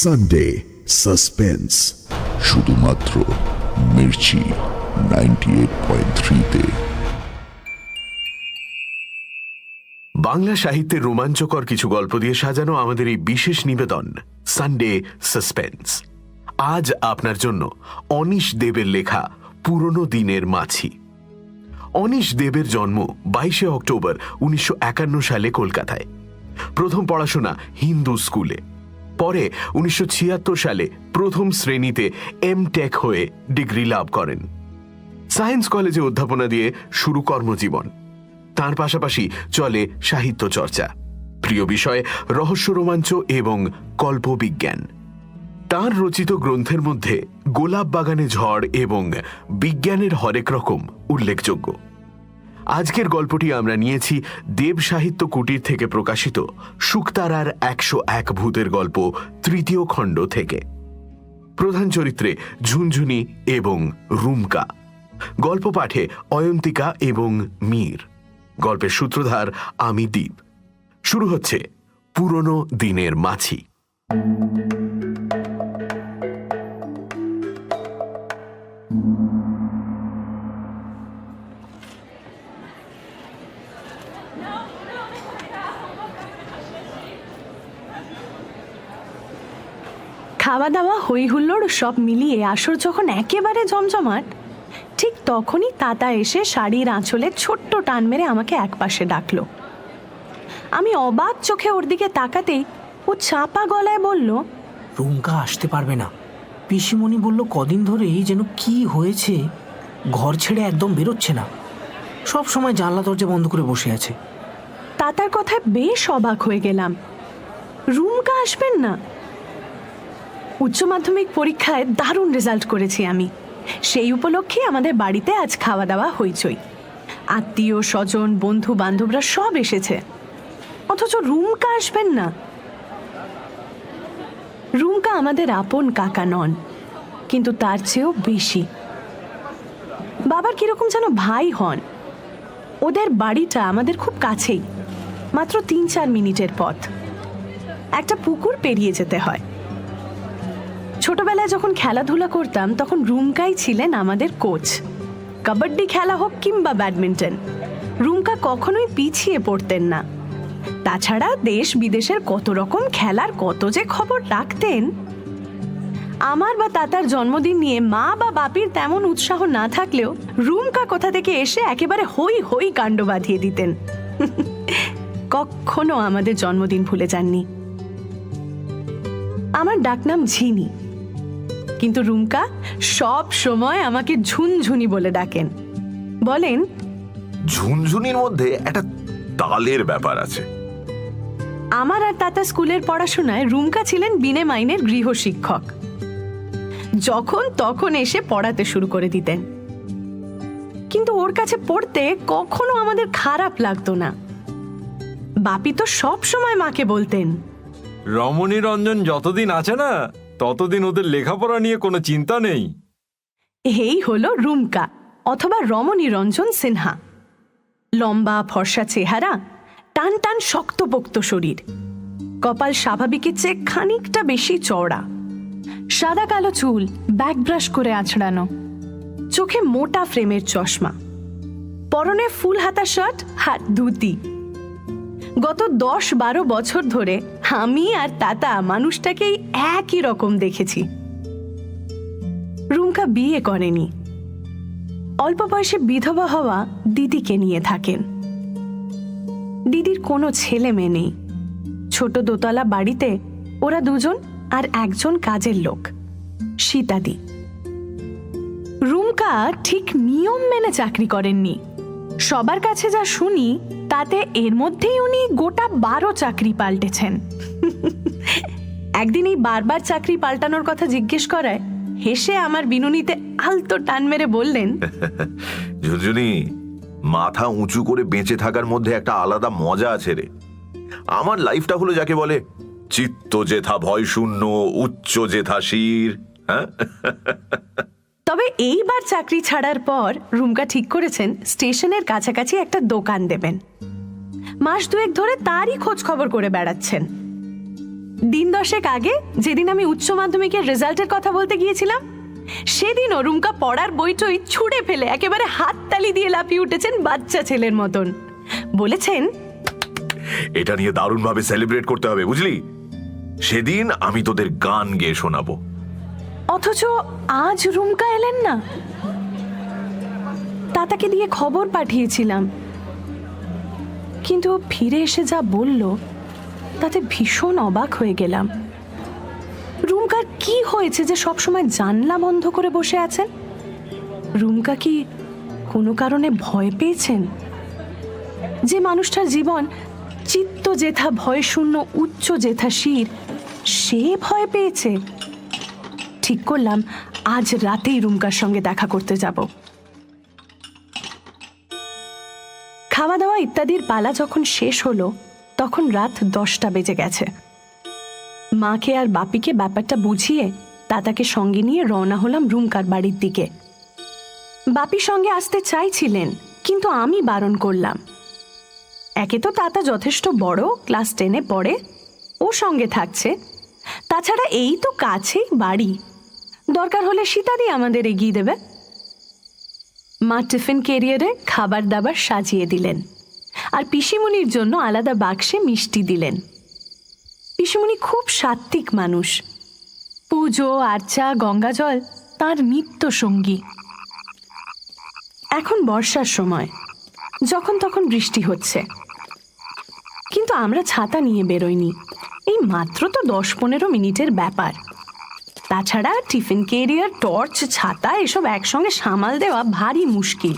Sunday suspense শুধুমাত্র মির্চি 98.3-তে। বাংলা সাহিত্যের রোমাঞ্চকর কিছু গল্প দিয়ে সাজানো আমাদের এই বিশেষ নিবেদন সানডে সাসপেন্স। আজ আপনার জন্য অনিশ দেবের লেখা পুরনো দিনের মাছি। অনিশ দেবের জন্ম 22শে অক্টোবর 1951 সালে কলকাতায়। প্রথম পড়াশোনা হিন্দু স্কুলে, পরে 1976 সালে প্রথম শ্রেণীতে এমটেক হয়ে ডিগ্রি লাভ করেন। সায়েন্স কলেজে অধ্যাপনা দিয়ে শুরু কর্মজীবন। তার পাশাপাশি চলে সাহিত্য চর্চা, প্রিয় বিষয় রহস্য রোমাঞ্চ এবং কল্পবিজ্ঞান। তার রচিত গ্রন্থের মধ্যে গোলাপ বাগানে ঝড় এবং বিজ্ঞানের হরেক রকম উল্লেখযোগ্য। আজকের গল্পটি আমরা নিয়েছি দেব সাহিত্য কুটির থেকে প্রকাশিত শুকতারার 101 ভূতের গল্প তৃতীয় খণ্ড থেকে। প্রধান চরিত্রে ঝুনঝুনি এবং রুমকা, গল্প পাঠে অয়ন্তিকা এবং মীর, গল্পের সূত্রধার আমি দীপ। শুরু হচ্ছে পুরনো দিনের মাছি। খাওয়া দাওয়া হই হুল্লোড় সব মিলিয়ে আসর যখন একেবারে জমজমাট, ঠিক তখনই তাতা এসে শাড়ির আঁচলে ছোট্ট টান মেরে আমাকে একপাশে ডাকলো। আমি অবাক চোখে ওর দিকে তাকাতেই ও চাপা গলায় বলল, রুমকা আসতে পারবে না। পিসিমণি বলল কদিন ধরেই যেন কি হয়েছে, ঘর ছেড়ে একদম বেরোচ্ছে না, সব সময় জানলা দরজা বন্ধ করে বসে আছে। তাতার কথায় বেশ অবাক হয়ে গেলাম। রুমকা আসবেন না? উচ্চ মাধ্যমিক পরীক্ষায় দারুণ রেজাল্ট করেছি আমি। সেই উপলক্ষে আমাদের বাড়িতে আজ খাওয়া দাওয়া হইচই। আত্মীয় স্বজন বন্ধু বান্ধবরা সব এসেছে, অথচ রুমকা আসবেন না। রুমকা আমাদের আপন কাকা নন, কিন্তু তার চেয়েও বেশি বাবার কিরকম যেন ভাই হন। ওদের বাড়িটা আমাদের খুব কাছেই, মাত্র 3-4 মিনিটের পথ। একটা পুকুর পেরিয়ে যেতে হয়। ছোটবেলায় যখন খেলাধুলা করতাম তখন রুমকাই ছিলেন আমাদের কোচ। কাবাডি খেলা হোক কিংবা ব্যাডমিন্টন, রুমকা কখনোই পিছিয়ে পড়তেন না। তাছাড়া দেশ বিদেশের কত রকম খেলার কত যে খবর রাখতেন। আমার বা তাতার জন্মদিন নিয়ে মা বা বাপির তেমন উৎসাহ না থাকলেও রুমকা কোথা থেকে এসে একেবারে হই হই কাণ্ড বাঁধিয়ে দিতেন। কখনো আমাদের জন্মদিন ভুলে যাননি। আমার ডাকনাম ঝিনি, কিন্তু রুমকা সব সময় আমাকে ঝুনঝুনি বলে ডাকেন। বলেন, ঝুনঝুনির মধ্যে একটা তালের ব্যাপার আছে। আমার আর তাতা স্কুলের পড়াশোনায় রুমকা ছিলেন বিনে মাইনের গৃহশিক্ষক। যখন তখন এসে পড়াতে শুরু করে দিতেন, কিন্তু ওর কাছে পড়তে কখনো আমাদের খারাপ লাগতো না। বাপি তো সব সময় মাকে বলতেন, রমণী রঞ্জন যতদিন আছে না ততদিন ওদের লেখাপড়া নিয়ে কোনো চিন্তা নেই। এই হলো রুমকা অথবা রমণী রঞ্জন সিনহা। লম্বা ফর্সা চেহারা, টান টান শক্তপোক্ত শরীর, কপাল স্বাভাবিকের চেয়ে খানিকটা বেশি চওড়া, সাদা কালো চুল ব্যাকব্রাশ করে আছড়ানো, চোখে মোটা ফ্রেমের চশমা, পরনে ফুল হাতা শার্ট আর ধুতি। গত 10-12 বছর ধরে আমি আর তাতা মানুষটাকেই একই রকম দেখেছি। রুমকা বিয়ে করেনি, অল্প বয়সে বিধবা হওয়া দিদিকে নিয়ে থাকেন। দিদির কোনো ছেলে মেয়ে নেই। ছোট দোতলা বাড়িতে ওরা দুজন আর একজন কাজের লোক, সীতাদি। রুমকা ঠিক নিয়ম মেনে চাকরি করেননি। সবার কাছে যা শুনি তাতে এর মধ্যেই উনি গোটা 12 চাকরি পাল্টেছেন। একদিন এই বারবার চাকরি পাল্টানোর কথা জিজ্ঞেস করায় হেসে আমার বিনুনিতে আলতো টান মেরে বললেন, ঝুনঝুনি, মাথা উঁচু করে বেঁচে থাকার মধ্যে একটা আলাদা মজা আছে রে। আমার লাইফটা হলো যাকে বলে চিত্ত যেথা ভয় শূন্য, উচ্চ যেথা শির। হ্যাঁ, তবে এইবার চাকরি ছাড়ার পর রুমকা ঠিক করেছেন স্টেশনের কাছাকাছি একটা দোকান দেবেন। মাস 2 ধরে তারই খোঁজ খবর করে বেড়াচ্ছেন। দিন 10 আগে যেদিন আমি উচ্চ মাধ্যমিকের রেজাল্টের কথা বলতে গিয়েছিলাম, সেদিনও রুমকা পড়ার বইটই ছুঁড়ে ফেলে একেবারে হাততালি দিয়ে লাফিয়ে উঠেছেন বাচ্চা ছেলের মতন। বলেছেন, এটা নিয়ে দারুণভাবে সেলিব্রেট করতে হবে, বুঝলি? সেদিন আমি তোদের গান গেয়ে শোনাবো। অথচ আজ রুমকা এলেন না। তাতাকে দিয়ে খবর পাঠিয়েছিলাম, কিন্তু ফিরে এসে যা বলল তাতে ভীষণ অবাক হয়ে গেলাম। রুমকার কি হয়েছে যে সবসময় জানলা বন্ধ করে বসে আছেন? রুমকা কি কোনো কারণে ভয় পেয়েছেন? যে মানুষটার জীবন চিত্ত জেথা ভয় শূন্য উচ্চ জেথা শির, সে ভয় পেয়েছে? ঠিক করলাম আজ রাতেই রুমকার সঙ্গে দেখা করতে যাব। খাওয়া দাওয়া ইত্যাদির পালা যখন শেষ হলো তখন রাত 10টা বেজে গেছে। মাকে আর বাপিকে ব্যাপারটা বুঝিয়ে তাতাকে সঙ্গে নিয়ে রওনা হলাম রুমকার বাড়ির দিকে। বাপি সঙ্গে আসতে চাইছিলেন, কিন্তু আমি বারণ করলাম। একে তো তাতা যথেষ্ট বড়, ক্লাস 10-এ পড়ে, ও সঙ্গে থাকছে। তাছাড়া এই তো কাছেই বাড়ি, দরকার হলে সীতাদি আমাদের এগিয়ে দেবে। মা টিফিন ক্যারিয়ারে খাবার দাবার সাজিয়ে দিলেন, আর পিসিমণির জন্য আলাদা বাক্সে মিষ্টি দিলেন। পিসিমণি খুব সাত্ত্বিক মানুষ। পুজো আর্চা গঙ্গাজল তার নিত্য সঙ্গী। এখন বর্ষার সময়, যখন তখন বৃষ্টি হচ্ছে, কিন্তু আমরা ছাতা নিয়ে বেরোইনি। এই মাত্র তো 10-15 মিনিটের ব্যাপার। তাছাড়া টিফিন ক্যারিয়ার, টর্চ, ছাতা এসব একসঙ্গে সামাল দেওয়া ভারী মুশকিল।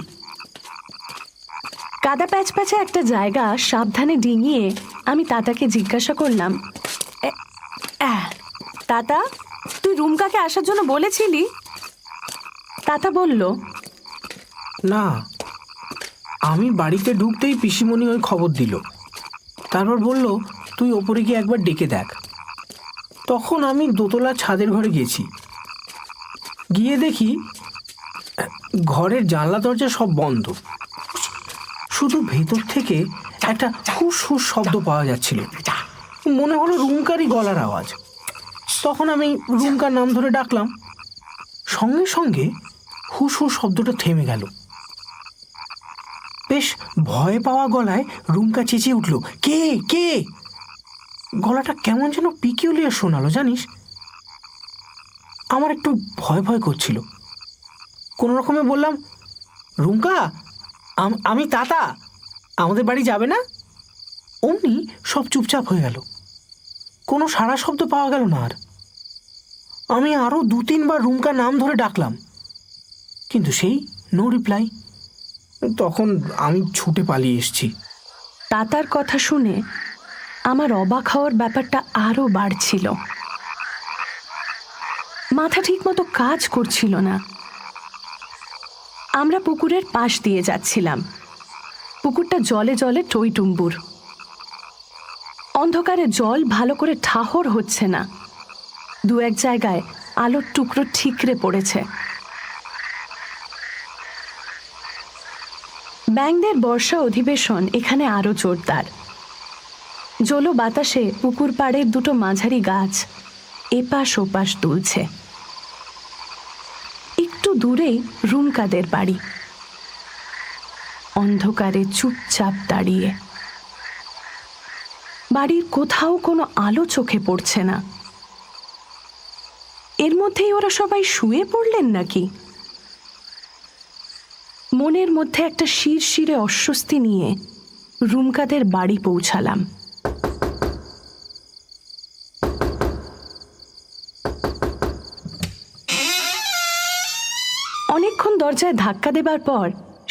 কাদা প্যাচ প্যাচে একটা জায়গা সাবধানে ডিঙিয়ে আমি তাতাকে জিজ্ঞাসা করলাম, তাতা, তুই রুমকাকে আসার জন্য বলেছিলি? তাতা বলল, না, আমি বাড়িতে ঢুকতেই পিসিমণি ওই খবর দিল। তারপর বলল, তুই ওপরে গিয়ে একবার ডেকে দেখ। তখন আমি দোতলা ছাদের ঘরে গেছি। গিয়ে দেখি ঘরের জানলা দরজা সব বন্ধ, শুধু ভেতর থেকে একটা হুস হুস শব্দ পাওয়া যাচ্ছিল। মনে হলো রুমকারই গলার আওয়াজ। তখন আমি রুমকার নাম ধরে ডাকলাম, সঙ্গে সঙ্গে হুস হুস শব্দটা থেমে গেল। বেশ ভয় পাওয়া গলায় রুমকা চেঁচিয়ে উঠল, কে কে? গলাটা কেমন যেন পিকিউলিয়ার শোনালো, জানিস? আমার একটু ভয় ভয় করছিল। কোনো রকমে বললাম, রুমকা, আমি তাতা, আমাদের বাড়ি যাবে না? অমনি সব চুপচাপ হয়ে গেল, কোনো সাড়া শব্দ পাওয়া গেল না। আর আমি আরও 2-3 বার রুমকার নাম ধরে ডাকলাম, কিন্তু সেই নো রিপ্লাই। তখন আমি ছুটে পালিয়ে এসেছি। তাতার কথা শুনে আমার অবাক হওয়ার ব্যাপারটা আরো বাড়ছিল। মাথা ঠিক মতো কাজ করছিল না। আমরা পুকুরের পাশ দিয়ে যাচ্ছিলাম। পুকুরটা জলে জলে টইটুম্বুর। অন্ধকারে জল ভালো করে ঠাহর হচ্ছে না। 2-1 জায়গায় আলোর টুকরো ঠিকরে পড়েছে। ব্যাঙদের বর্ষা অধিবেশন এখানে আরো জোরদার। জলো বাতাসে পুকুর পাড়ের 2টো মাঝারি গাছ এপাশ ওপাশ দুলছে। একটু দূরেই রুমকাদের বাড়ি, অন্ধকারে চুপচাপ দাঁড়িয়ে। বাড়ির কোথাও কোনো আলো চোখে পড়ছে না। এর মধ্যেই ওরা সবাই শুয়ে পড়লেন নাকি? মনের মধ্যে একটা শিরশিরে অস্বস্তি নিয়ে রুমকাদের বাড়ি পৌঁছালাম। অনেকক্ষণ দরজায় ধাক্কা দেবার পর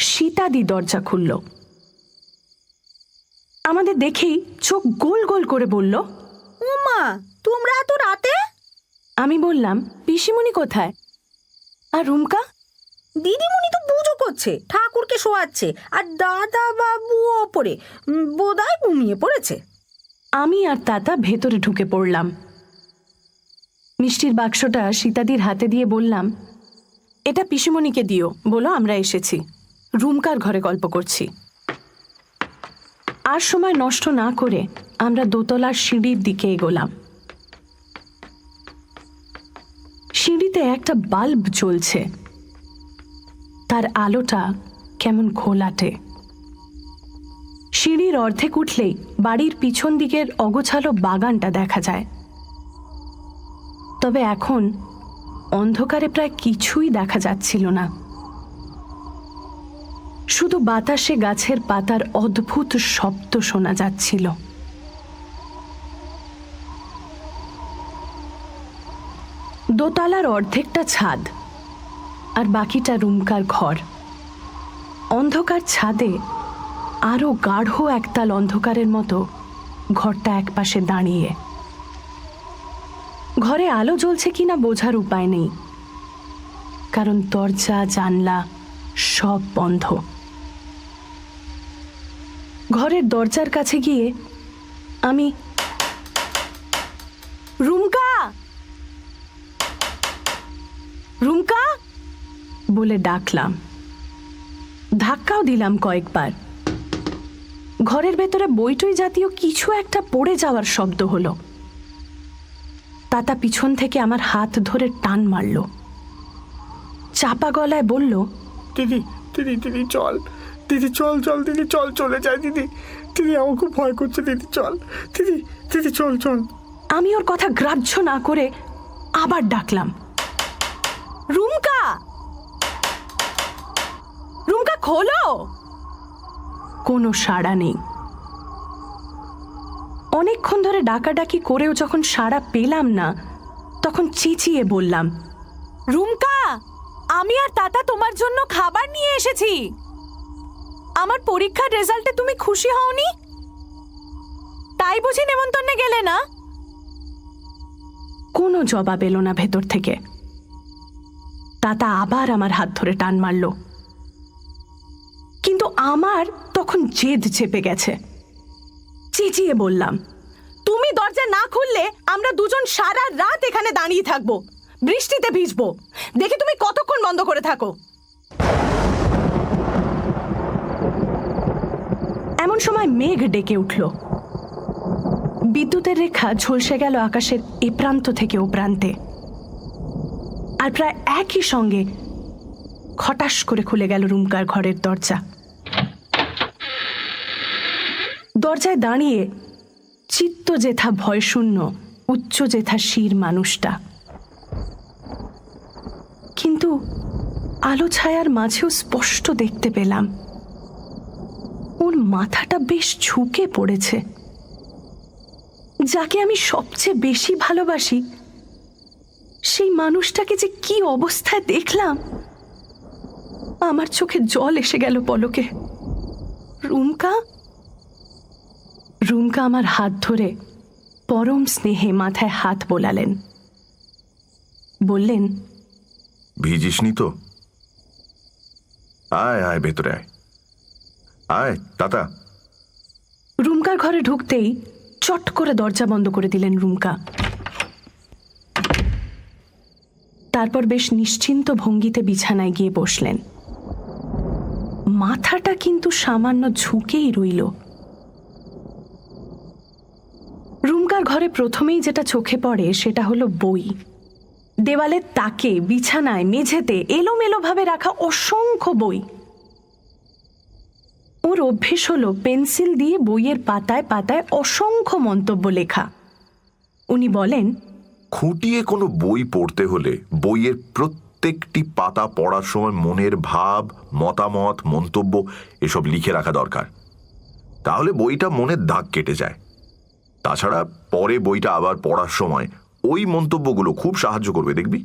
সীতাদি দরজা খুলল। আমাদের দেখেই চোখ গোল গোল করে বলল, ওমা, তোমরা এত রাতে? আমি বললাম, পিসিমণি কোথায়? আর রুমকা? দিদিমণি তো পুজো করছে, ঠাকুরকে শোয়াচ্ছে, আর দাদা বাবু ওপরে বোধহয় ঘুমিয়ে পড়েছে। আমি আর তাতা ভেতরে ঢুকে পড়লাম। মিষ্টির বাক্সটা সীতাদির হাতে দিয়ে বললাম, এটা পিসিমণিকে দিও, বলো আমরা এসেছি, রুমকার ঘরে গল্প করছি। আর সময় নষ্ট না করে আমরা দোতলার সিঁড়ির দিকে এগোলাম। সিঁড়িতে একটা বাল্ব জ্বলছে, তার আলোটা কেমন ঘোলাটে। সিঁড়ির অর্ধেক উঠলেই বাড়ির পিছন দিকের অগোছালো বাগানটা দেখা যায়। তবে এখন অন্ধকারে প্রায় কিছুই দেখা যাচ্ছিল না, শুধু বাতাসে গাছের পাতার অদ্ভুত শব্দ শোনা যাচ্ছিল। দোতলার অর্ধেকটা ছাদ আর বাকিটা রুমকার ঘর। অন্ধকার ছাদে আরো গাঢ় একতাল অন্ধকারের মতো ঘরটা একপাশে দাঁড়িয়ে। ঘরে আলো জ্বলছে কিনা বোঝার উপায় নেই, কারণ দরজা জানলা সব বন্ধ। ঘরের দরজার কাছে গিয়ে আমি রুমকা রুমকা বলে ডাকলাম। ধাক্কাও দিলাম কয়েকবার। ঘরের ভেতরে বইটই জাতীয় কিছু একটা পড়ে যাওয়ার শব্দ হলো। তাতা পিছন থেকে আমার হাত ধরে টান মারল, চাপা গলায় বলল, দিদি দিদি দিদি চল, দিদি চল চল, দিদি চল, চলে যায় দিদি, দিদি আমার খুব ভয় করছে, দিদি চল, দিদি দিদি চল চল। আমি ওর কথা গ্রাহ্য না করে আবার ডাকলাম, রুমকা রুমকা খোলো। কোনো সাড়া নেই। অনেকক্ষণ ধরে ডাকাডাকি করেও যখন সাড়া পেলাম না, তখন চেঁচিয়ে বললাম, রুমকা, আমি আর তাতা তোমার জন্য খাবার নিয়ে এসেছি। আমার পরীক্ষার রেজাল্টে তুমি খুশি হওনি? তাই বুঝি নেমন্তন্নে গেলে না? কোনো জবাব এলো না ভেতর থেকে। তাতা আবার আমার হাত ধরে টান মারল, কিন্তু আমার তখন জেদ চেপে গেছে। চেঁচিয়ে বললাম, তুমি দরজা না খুললে আমরা দুজন সারা রাত এখানে দাঁড়িয়ে থাকবো, বৃষ্টিতে ভিজবো। দেখি তুমি কতক্ষণ বন্ধ করে থাকো। এমন সময় মেঘ ডেকে উঠল। বিদ্যুতের রেখা ঝলসে গেল আকাশের এ প্রান্ত থেকে ও প্রান্তে। আর প্রায় একই সঙ্গে খটাস করে খুলে গেল রুমকার ঘরের দরজা। দরজায় দাঁড়িয়ে চিত্ত যেথা ভয়শূন্য, উচ্চ যেথা শির মানুষটা। কিন্তু আলো ছায়ার মাঝেও স্পষ্ট দেখতে পেলাম ওর মাথাটা বেশ ঝুঁকে পড়েছে। যাকে আমি সবচেয়ে বেশি ভালোবাসি, সেই মানুষটাকে যে কি অবস্থায় দেখলাম, আমার চোখে জল এসে গেল পলকে। রুমকা রুমকা আমার হাত ধরে পরম স্নেহে মাথায় হাত বোলালেন। বললেন, ভিজিসনি তো? আয় আয় ভেতরে আয়, আয় তাতা। রুমকার ঘরে ঢুকতেই চট করে দরজা বন্ধ করে দিলেন রুমকা। তারপর বেশ নিশ্চিন্ত ভঙ্গিতে বিছানায় গিয়ে বসলেন। মাথাটা কিন্তু সামান্য ঝুঁকেই রইল। রুমকার ঘরে প্রথমেই যেটা চোখে পড়ে সেটা হলো বই। দেওয়ালের তাকে, বিছানায়, মেঝেতে এলোমেলোভাবে রাখা অসংখ্য বই। ওর অভ্যেস হলো পেন্সিল দিয়ে বইয়ের পাতায় পাতায় অসংখ্য মন্তব্য লেখা। উনি বলেন, খুঁটিয়ে কোনো বই পড়তে হলে বইয়ের প্রত্যেকটি পাতা পড়ার সময় মনের ভাব, মতামত, মন্তব্য এসব লিখে রাখা দরকার। তাহলে বইটা মনের দাগ কেটে যায়। তাছাড়া পরে বইটা আবার পড়ার সময় ওই মন্তব্যগুলো খুব সাহায্য করবে, দেখবি।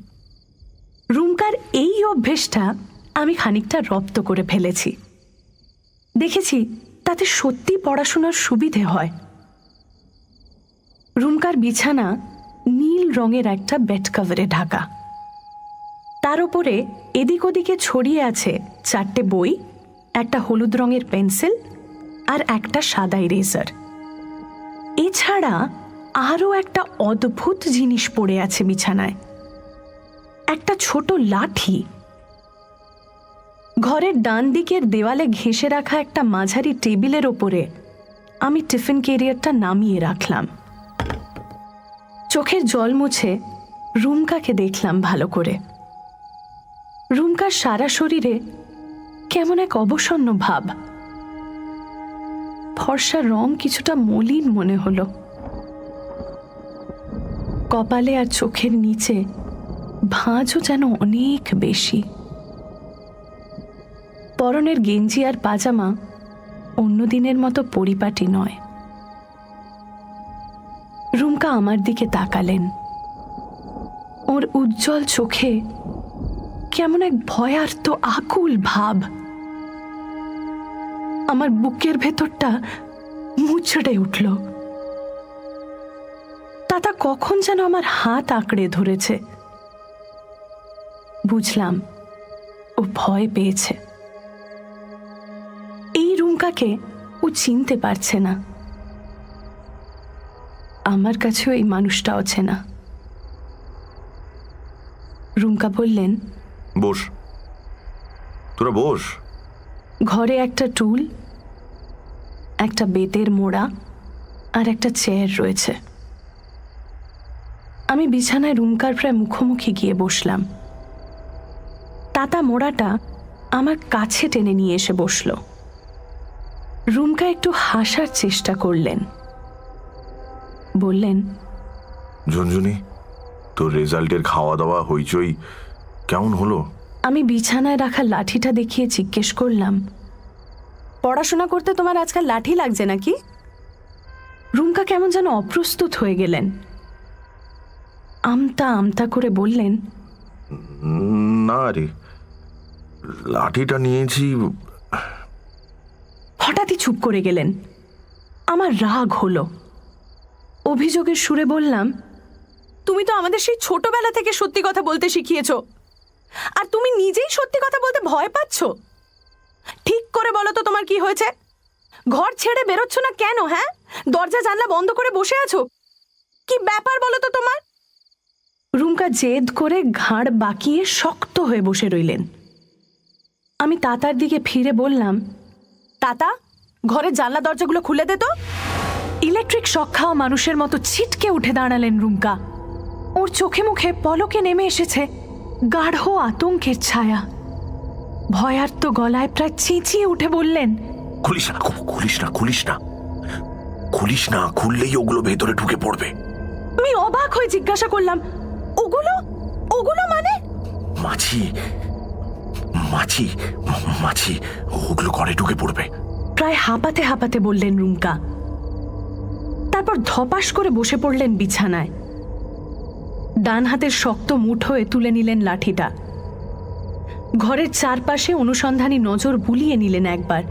রুমকার এই অভ্যেসটা আমি খানিকটা রপ্ত করে ফেলেছি। দেখেছি তাতে সত্যি পড়াশোনার সুবিধে হয়। রুমকার বিছানা নীল রঙের একটা বেড কভারে ঢাকা। তার উপরে এদিক ওদিকে ছড়িয়ে আছে 4টে বই, একটা হলুদ রঙের পেন্সিল আর একটা সাদা ইরেজার। এছাড়া আরও একটা অদ্ভুত জিনিস পড়ে আছে বিছানায়, একটা ছোট লাঠি। ঘরের ডান দিকের দেওয়ালে ঘেঁষে রাখা একটা মাঝারি টেবিলের ওপরে আমি টিফিন ক্যারিয়ারটা নামিয়ে রাখলাম। চোখের জল মুছে রুমকাকে দেখলাম ভালো করে। রুমকার সারা শরীরে কেমন এক অবসন্ন ভাব, ফর্সা রং কিছুটা মলিন মনে হলো। কপালে আর চোখের নিচে ভাঁজও যেন অনেক বেশি। পরনের গেঞ্জি আর পাজামা অন্য দিনের মতো পরিপাটি নয়। রুমকা আমার দিকে তাকালেন। ওর উজ্জ্বল চোখে কেমন এক ভয়ার্ত আকুল ভাব। আমার বুকের ভেতরটা মুচড়ে উঠল। তাতা কখন যেন আমার হাত আঁকড়ে ধরেছে। বুঝলাম ও ভয় পেয়েছে। এই রুমকাকে ও চিনতে পারছে না। আমার কাছেও এই মানুষটা অচেনা। রুমকা বললেন, বস, তোরা বস। ঘরে একটা টুল, একটা বেতের মোড়া আর একটা চেয়ার রয়েছে। আমি বিছানায় রুমকার প্রায় মুখোমুখি গিয়ে বসলাম। তাতা মোড়াটা আমার কাছে টেনে নিয়ে এসে বসল। রুমকা একটু হাসার চেষ্টা করলেন। বললেন, ঝুনঝুনি, তোর রেজাল্টের খাওয়া দাওয়া হইচই কেমন হলো? আমি বিছানায় রাখা লাঠিটা দেখিয়ে জিজ্ঞেস করলাম, পড়াশোনা করতে তোমার আজকাল লাঠি লাগছে নাকি? রুমকা কেমন যেন অপ্রস্তুত হয়ে গেলেন। আমতা আমতা করে বললেন, না রে, লাঠিটা নিয়েছি। হঠাৎই চুপ করে গেলেন। আমার রাগ হলো। অভিযোগের সুরে বললাম, তুমি তো আমাদের সেই ছোটবেলা থেকে সত্যি কথা বলতে শিখিয়েছ, আর তুমি নিজেই সত্যি কথা বলতে ভয় পাচ্ছ। ঠিক করে বলো তো তোমার কি হয়েছে? ঘর ছেড়ে বেরোচ্ছ না কেন? হ্যাঁ, দরজা জানলা বন্ধ করে বসে আছো, কি ব্যাপার বলো তো তোমার? রুমকা জেদ করে ঘাড় বাঁকিয়ে শক্ত হয়ে বসে রইলেন। আমি তাতার দিকে ফিরে বললাম, তাতা, ঘরের জানলা দরজাগুলো খুলে দে তো। ইলেকট্রিক শক খাওয়া মানুষের মতো ছিটকে উঠে দাঁড়ালেন রুমকা। ওর চোখে মুখে পলকে নেমে এসেছে গাঢ় আতঙ্কের ছায়া। ভয়ার্ত গলায় প্রায় চেঁচিয়ে উঠে বললেন, খুলিস না, খুলিস না, খুলিস না, খুলিস না, খুললেই ওগুলো ভেতরে ঢুকে পড়বে। আমি অবাক হয়ে জিজ্ঞাসা করলাম, ওগুলো ওগুলো মানে? মাছি, মাছি, মাছি, ওগুলো ঘরে ঢুকে পড়বে। প্রায় হাঁপাতে হাঁপাতে বললেন রুমকা। তারপর ধপাস করে বসে পড়লেন বিছানায়। ডান হাতের শক্ত মুঠোয় তুলে নিলেন লাঠিটা। ঘরের চারপাশে অনুসন্ধানী নজর বুলিয়ে নিলেন একবার।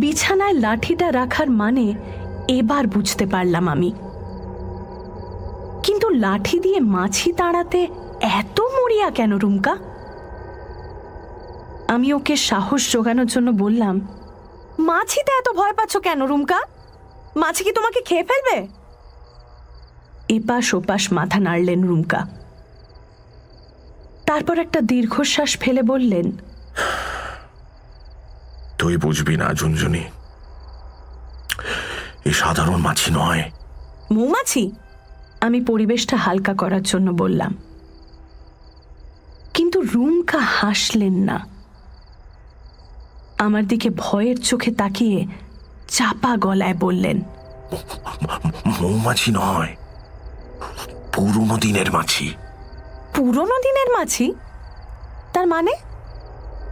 বিছানায় লাঠিটা রাখার মানে এবার বুঝতে পারলাম আমি। কিন্তু লাঠি দিয়ে মাছি তাড়াতে এত মরিয়া কেন রুমকা? আমি ওকে সাহস জোগানোর জন্য বললাম, মাছিতে এত ভয় পাচ্ছ কেন রুমকা? মাছি কি তোমাকে খেয়ে ফেলবে? এপাশ ওপাশ মাথা নাড়লেন রুমকা। তারপর একটা দীর্ঘশ্বাস ফেলে বললেন, তুই বুঝবি না ঝুনঝুনি, এ সাধারণ মাছি নয়। মৌমাছি? আমি পরিবেশটা হালকা করার জন্য বললাম। কিন্তু রুমকা হাসলেন না। আমার দিকে ভয়ের চোখে তাকিয়ে চাপা গলায় বললেন, মৌমাছি নয়, পুরনো দিনের মাছি। পুরনো দিনের মাছি? তার মানে?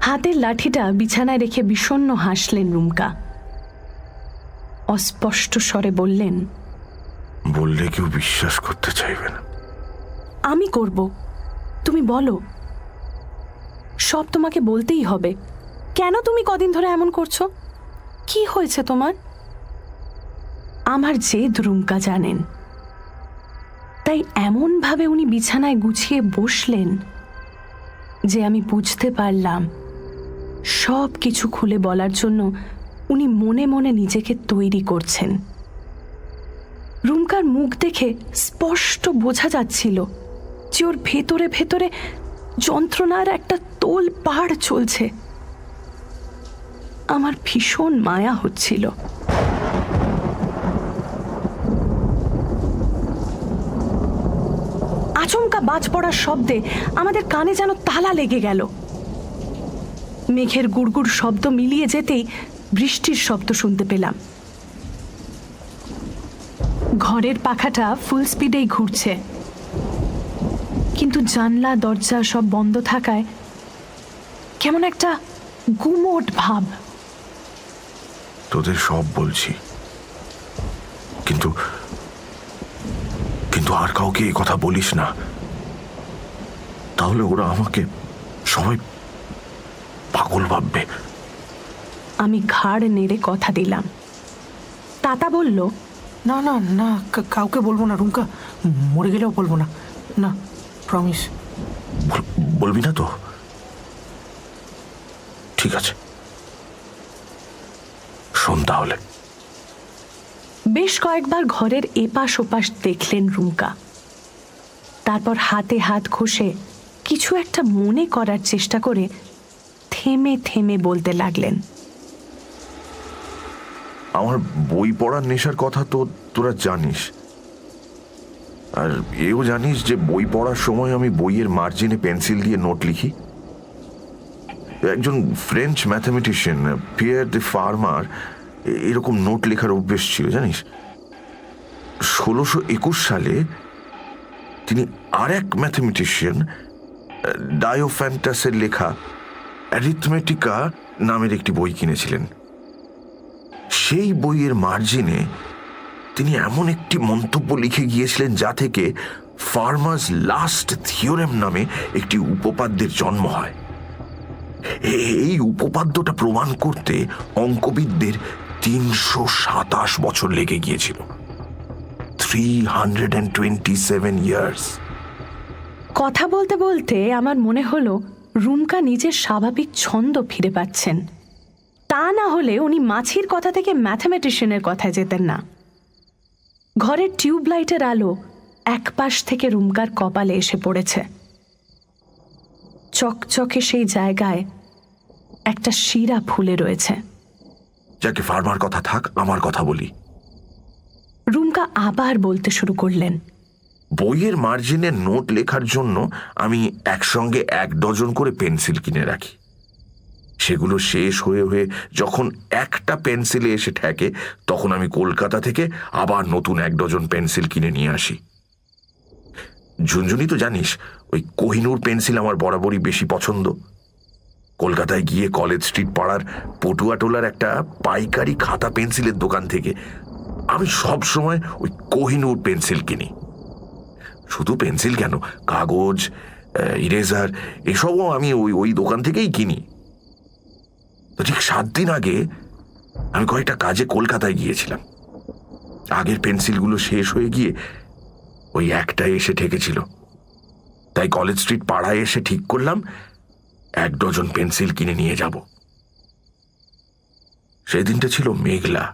হাতের লাঠিটা বিছানায় রেখে বিষণ্ণ হাসলেন রুমকা। অস্পষ্ট স্বরে বললেন, বললে কেউ বিশ্বাস করতে চাইবে না। আমি করব, তুমি বলো। সব তোমাকে বলতেই হবে। কেন তুমি কদিন ধরে এমন করছো? কি হয়েছে তোমার? আমার জেদ রুমকা জানেন, তাই এমন ভাবে উনি বিছানায় গুছিয়ে বসলেন যে আমি বুঝতে পারলাম সব কিছু খুলে বলার জন্য উনি মনে মনে নিজেকে তৈরি করছেন। রুমকার মুখ দেখে স্পষ্ট বোঝা যাচ্ছিল যে ওর ভেতরে ভেতরে যন্ত্রণার একটা তোল পাড় চলছে। আমার ভীষণ মায়া হচ্ছিল। আচমকা বাজ পড়ার শব্দে আমাদের কানে যেন তালা লেগে গেল। মেঘের গুড়গুড় শব্দ মিলিয়ে যেতেই বৃষ্টির শব্দ শুনতে পেলাম। ঘরের পাখাটা ফুল স্পিডেই ঘুরছে, কিন্তু জানলা দরজা সব বন্ধ থাকায় কেমন একটা গুমোট ভাব। তোদের সব বলছি, কিন্তু কিন্তু আর কাউকে এই কথা বলিস না, তাহলে ওরা আমাকে সবাই পাগল ভাববে। আমি ঘাড় নেড়ে কথা দিলাম। তাতা বলল, না না না, কাউকে বলবো না রুমকা, মরে গেলেও বলবো না, না প্রমিস। বলবি না তো? ঠিক আছে, শোন তাহলে। বেশ কয়েকবার ঘরের এপাশ ওপাশ দেখলেন রুমকা, তারপর হাতে হাত ঘষে কিছু একটা মনে করার চেষ্টা করে থেমে থেমে বলতে লাগলেন। আমার বই পড়ার নেশার কথা তো তোরা জানিস, আর এও জানিস যে বই পড়ার সময় আমি বইয়ের মার্জিনে পেন্সিল দিয়ে নোট লিখি। একজন ফ্রেঞ্চ ম্যাথামেটিশিয়ান পিয়ের দে ফার্মার এরকম নোট লেখার অভ্যেস ছিল জানিস। 1621 সালে তিনি আর এক ম্যাথামেটিশিয়ান ডায়োফ্যান্টাসের লেখা অ্যারিথমেটিকা নামের একটি বই কিনেছিলেন। সেই বইয়ের মার্জিনে তিনি এমন একটি মন্তব্য লিখে গিয়েছিলেন যা থেকে ফার্মার্স লাস্ট থিওরেম নামে একটি উপপাদ্যের জন্ম হয়। এই উপপাদ্যটা প্রমাণ করতে অঙ্কবিদদের 327 বছর লেগে গিয়েছিল। 327 ইয়ার্স। কথা বলতে বলতে আমার মনে হলো রুমকা নিজের স্বাভাবিক ছন্দ ফিরে পাচ্ছেন। তা না হলে উনি মাছির কথা থেকে ম্যাথামেটিশিয়ানের কথায় যেতেন না। ঘরের টিউবলাইটের আলো এক পাশ থেকে রুমকার কপালে এসে পড়েছে। চকচকে সেই জায়গায় একটা শিরা ফুলে রয়েছে। যাকে ফার্মার কথা থাক, আমার কথা বলি। রুমকা আবার বলতে শুরু করলেন। বইয়ের মার্জিনে নোট লেখার জন্য আমি একসঙ্গে 1 ডজন করে পেন্সিল কিনে রাখি। সেগুলো শেষ হয়ে হয়ে যখন একটা পেন্সিলে এসে ঠেকে, তখন আমি কলকাতা থেকে আবার নতুন 1 ডজন পেন্সিল কিনে নিয়ে আসি। ঝুনঝুনি তো জানিস, ওই কোহিনূর পেন্সিল আমার বরাবরই বেশি পছন্দ। কলকাতায় গিয়ে কলেজ স্ট্রিট পাড়ার পটুয়াটোলার একটা পাইকারি খাতা পেন্সিলের দোকান থেকে আমি সব সময় ওই কোহিনূর পেন্সিল কিনি। শুধু পেন্সিল কেন, কাগজ, ইরেজার এসবও আমি ওই দোকান থেকেই কিনি। তো ঠিক 7 দিন আগে আমি কয়েকটা কাজে কলকাতায় গিয়েছিলাম। আগের পেন্সিলগুলো শেষ হয়ে গিয়ে ওই একটাই এসে ঠেকেছিল। তাই কলেজ স্ট্রিট পাড়ায় এসে ঠিক করলাম 1 ডজন পেন্সিল কিনে নিয়ে যাব। সেই দিনটা ছিল মেঘলা।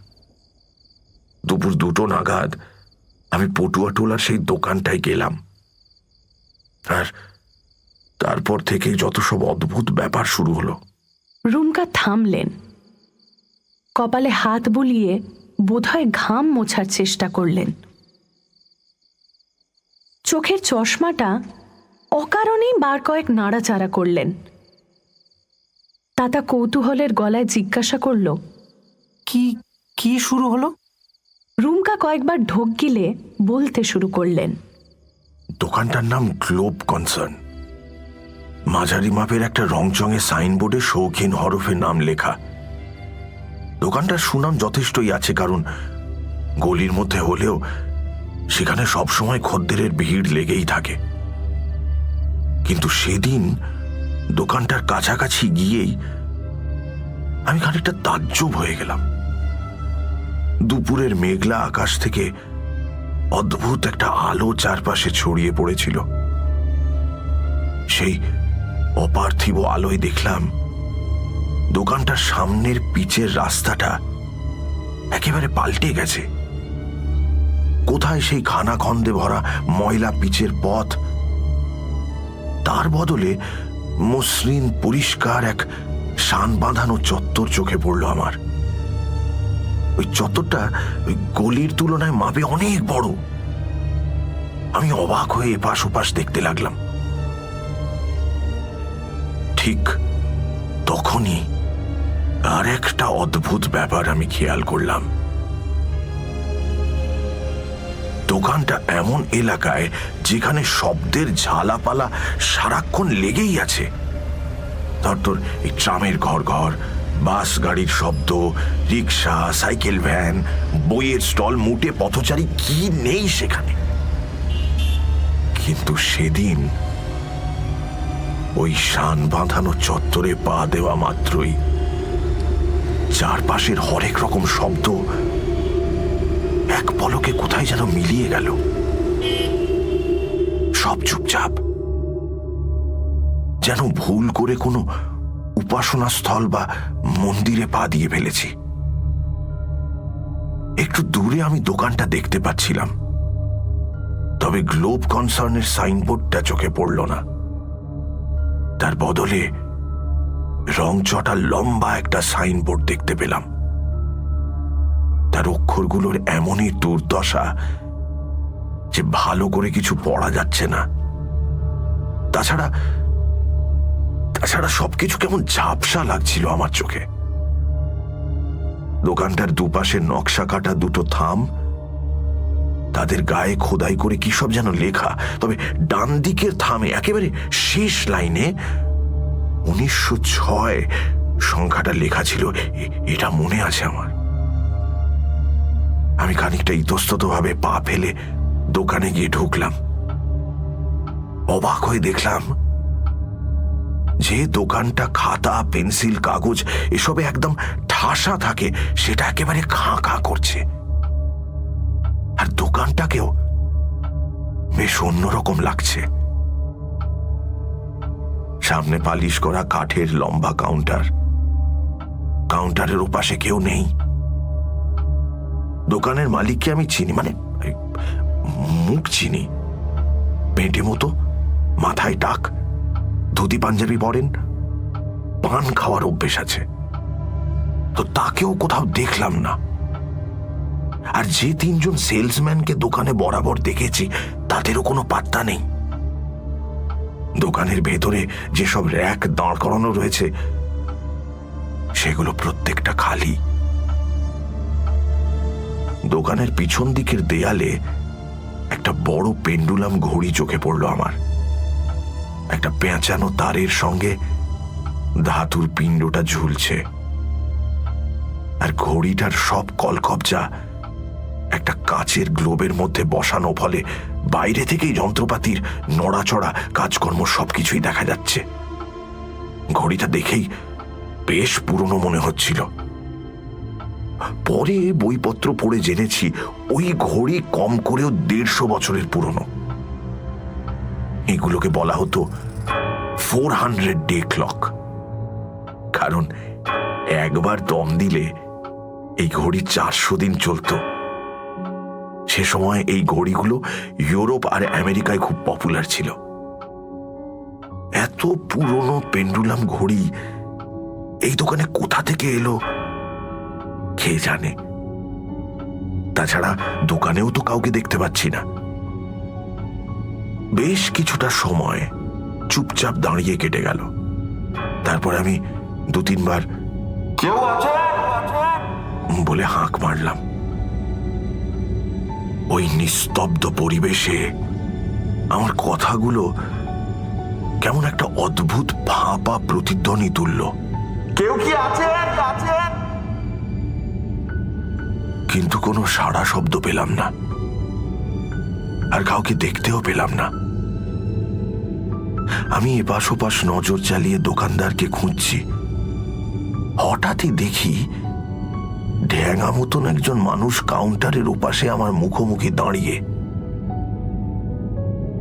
দুপুর 2টো নাগাদ আমি পটুয়াটোলার সেই দোকানটায় গেলাম, আর তারপর থেকে যত সব অদ্ভুত ব্যাপার শুরু হলো। রুমকা থামলেন, কপালে হাত বুলিয়ে বোধহয় ঘাম মোছার চেষ্টা করলেন। চোখের চশমাটা অকারণেই বার কয়েক নাড়াচাড়া করলেন। তাতা কৌতূহলের গলায় জিজ্ঞাসা করল, কি কি শুরু হলো? রুমকা কয়েকবার ঢোক গিলে বলতে শুরু করলেন। দোকানটার নাম গ্লোব কনসার্ন। মাঝারি মাপের একটা রংচঙে সাইনবোর্ডে শৌখিন হরফে নাম লেখা। দোকানটার সুনাম যথেষ্টই আছে, কারণ গলির মধ্যে হলেও সেখানে সবসময় খদ্দেরের ভিড় লেগেই থাকে। কিন্তু সেদিন দোকানটার কাছাকাছি গিয়েই আমি খানিকটা তাজ্জব হয়ে গেলাম। দুপুরের মেঘলা আকাশ থেকে অদ্ভুত একটা আলো চারপাশে ছড়িয়ে পড়েছিল। সেই অপার্থিব আলোয় দেখলাম দোকানটার সামনের পিচের রাস্তাটা একেবারে পাল্টে গেছে। কোথায় সেই খানাখন্দে ভরা ময়লা পিচের পথ, তার বদলে মসৃণ পরিষ্কার এক শান বাঁধানো চত্বর চোখে পড়ল আমার। ওই চত্বরটা ওই গলির তুলনায় মাপে অনেক বড়। আমি অবাক হয়ে এপাশ ওপাশ দেখতে লাগলাম। ঠিক তখনই আর একটা অদ্ভুত ব্যাপার আমি খেয়াল করলাম। দোকানটা এমন এলাকায় যেখানে শব্দের ঝালাপালা সারাক্ষণ লেগেই আছে। তোর এই ট্রামের ঘর ঘর, বাস গাড়ির শব্দ, রিক্সা, সাইকেল ভ্যান, বইয়ের স্টল, মুটে পথচারী, কি নেই সেখানে। কিন্তু সেদিন ওই শান বাঁধানো চত্বরে পা দেওয়া মাত্রই চারপাশের হরেক রকম শব্দ এক পলকে কোথায় যেন মিলিয়ে গেল। সব চুপচাপ, যেন ভুল করে কোনো উপাসনা স্থল বা মন্দিরে পা দিয়ে ফেলেছি। একটু দূরে আমি দোকানটা দেখতে পাচ্ছিলাম, তবে গ্লোব কনসার্নের সাইনবোর্ডটা চোখে পড়ল না। তার বদলে রংচটা লম্বা একটা সাইনবোর্ড দেখতে পেলাম। তার অক্ষরগুলোর এমনই দুর্দশা যে ভালো করে কিছু পড়া যাচ্ছে না। তাছাড়া সবকিছু কেমন ঝাপসা লাগছিল আমার চোখে। দোকানটার দুপাশে নকশা কাটা দুটো থাম, তাদের গায়ে খোদাই করে কি সব যেন লেখা। তবে ডান দিকের থামে একেবারে শেষ লাইনে 1906 সংখ্যাটা লেখা ছিল। এটা মনে আছে আমার। আমি খানিকটা ইতস্ততভাবে পা ফেলে দোকানে গিয়ে ঢুকলাম। অবাক হয়ে দেখলাম যে দোকানটা খাতা, পেন্সিল, কাগজ এসবে একদম ঠাসা থাকে, সেটা একেবারে খাঁ খাঁ করছে। আর দোকানটাকেও বেশ অন্যরকম লাগছে। সামনে পালিশ করা কাঠের লম্বা কাউন্টার, কাউন্টারের ওপাশে কেউ নেই। দোকানের মালিককে আমি চিনি, মানে মুখ চিনি। পেটে মতো, মাথায় টাক, ধুতি পাঞ্জাবি পরেন, পান খাওয়ার অভ্যেস আছে। তো তাকেও কোথাও দেখলাম না। আর যে তিনজন সেলসম্যানকে দোকানে বরাবর দেখেছি তাদেরও কোনো পাত্তা নেই। দোকানের ভেতরে যেসব র্যাক দাঁড় করানো রয়েছে সেগুলো প্রত্যেকটা খালি। দোকানের পিছন দিকের দেয়ালে একটা বড় পেন্ডুলাম ঘড়ি চোখে পড়ল আমার। একটা পেঁচানো তারের সঙ্গে ধাতুর পিণ্ডটা ঝুলছে। আর ঘড়িটার সব কলকবজা একটা কাচের গ্লোবের মধ্যে বসানো, ফলে বাইরে থেকেই যন্ত্রপাতির নড়াচড়া, কাজকর্ম সবকিছুই দেখা যাচ্ছে। ঘড়িটা দেখেই বেশ পুরনো মনে হচ্ছিল। পরে বইপত্র পড়ে জেনেছি ওই ঘড়ি কম করেও 150 বছরের পুরনো। এগুলোকে বলা হতো 400 ডে ক্লক। কারণ একবার দম দিলে এই ঘড়ি 400 দিন চলত। সে সময় এই ঘড়িগুলো ইউরোপ আর আমেরিকায় খুব পপুলার ছিল। এত পুরনো পেন্ডুলাম ঘড়ি এই দোকানে কোথা থেকে এলো কে জানে। তাছাড়া দোকানেও তো কাউকে দেখতে পাচ্ছি না। বেশ কিছুটা সময় চুপচাপ দাঁড়িয়ে কেটে গেল। তারপর আমি 2-3 বার কেউ আছে বলে হাঁক মারলাম। ওই নিস্তব্ধ পরিবেশে আমার কথাগুলো কেমন একটা অদ্ভুত ভাপা প্রতিধ্বনি তুলল। কেউ কি আছেন? কিন্তু কোনো সাড়া শব্দ পেলাম না, আর কাউকে দেখতেও পেলাম না। আমি এপাশ ওপাশ নজর চালিয়ে দোকানদারকে খুঁজছি। হঠাৎই দেখি ঢ্যাঙা মতন একজন মানুষ কাউন্টারের ওপাশে আমার মুখোমুখি দাঁড়িয়ে।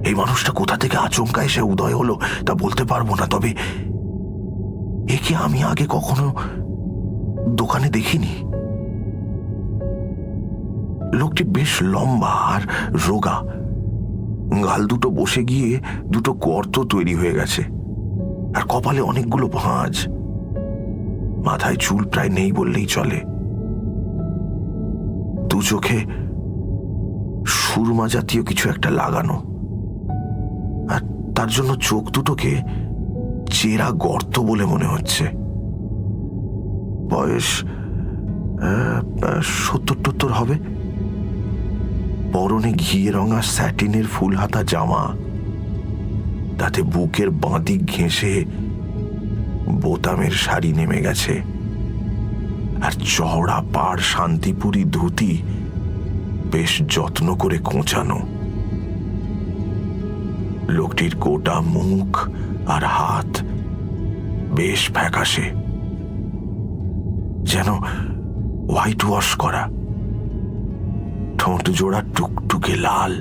এই মানুষটা কোথা থেকে আচমকা এসে উদয় হলো তা বলতে পারবো না, তবে একে আমি আগে কখনো দোকানে দেখিনি। লোকটি বেশ লম্বা আর রোগা, গাল দুটো বসে গিয়ে দুটো গর্ত তৈরি হয়ে গেছে, আর কপালে অনেকগুলো ভাঁজ। মাথায় চুল প্রায় নেই বললেই চলে। দু চোখে সুরমা জাতীয় কিছু একটা লাগানো, আর তার জন্য চোখ দুটোকে চেরা গর্ত বলে মনে হচ্ছে। বয়স 70-70 হবে। পরনে ঘিয়ে রঙা স্যাটিনের ফুল হাতা জামা, তাতে বুকের বাঁদিক ঘেঁষে বোতামের শাড়ি নেমে গেছে, আর চওড়া পাড় শান্তিপুরি ধুতি বেশ যত্ন করে কোঁচানো। লোকটির গোটা মুখ আর হাত বেশ ফ্যাকাশে, যেন হোয়াইট ওয়াশ করা। ঠোঁট জোড়া টুকটুকে লাল।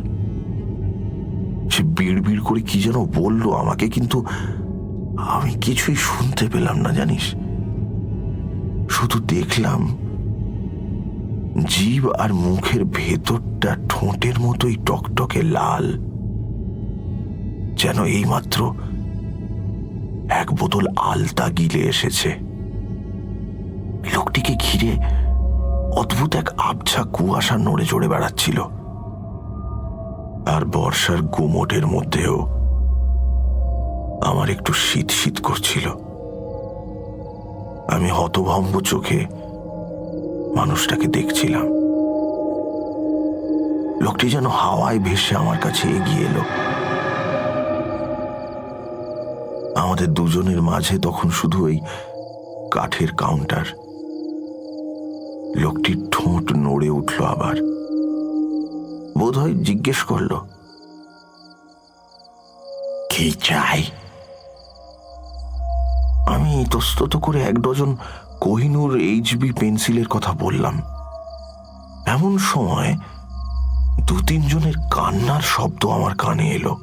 সে বিড়বিড় করে কি যেন বলল আমাকে, কিন্তু আমি কিছুই শুনতে পেলাম না জানিস। শুধু দেখলাম জিভ আর মুখের ভেতরটা ঠোঁটের মতোই টকটকে লাল, যেন এইমাত্র এক বোতল আলতা গিলে এসেছে। লোকটিকে ঘিরে অদ্ভুত এক আবছা কুয়াশা নড়ে চড়ে বেড়াচ্ছিল, আর বর্ষার গুমোটের মধ্যেও আমার একটু শীত শীত করছিল। আমি হতভম্ব চোখে মানুষটাকে দেখছিলাম। লোকটি যেন হাওয়ায় ভেসে আমার কাছে এগিয়ে এলো। আমাদের দুজনের মাঝে তখন শুধু ওই কাঠের কাউন্টার। লোকটির ঠোঁট নড়ে উঠল আবার। বোধহয় জিজ্ঞেস করল, কি চাই? আমি ইতস্তত করে 1 ডজন কোহিনূর HB পেন্সিলের কথা বললাম। এমন সময় 2-3 জনের কান্নার শব্দ আমার কানে এলো।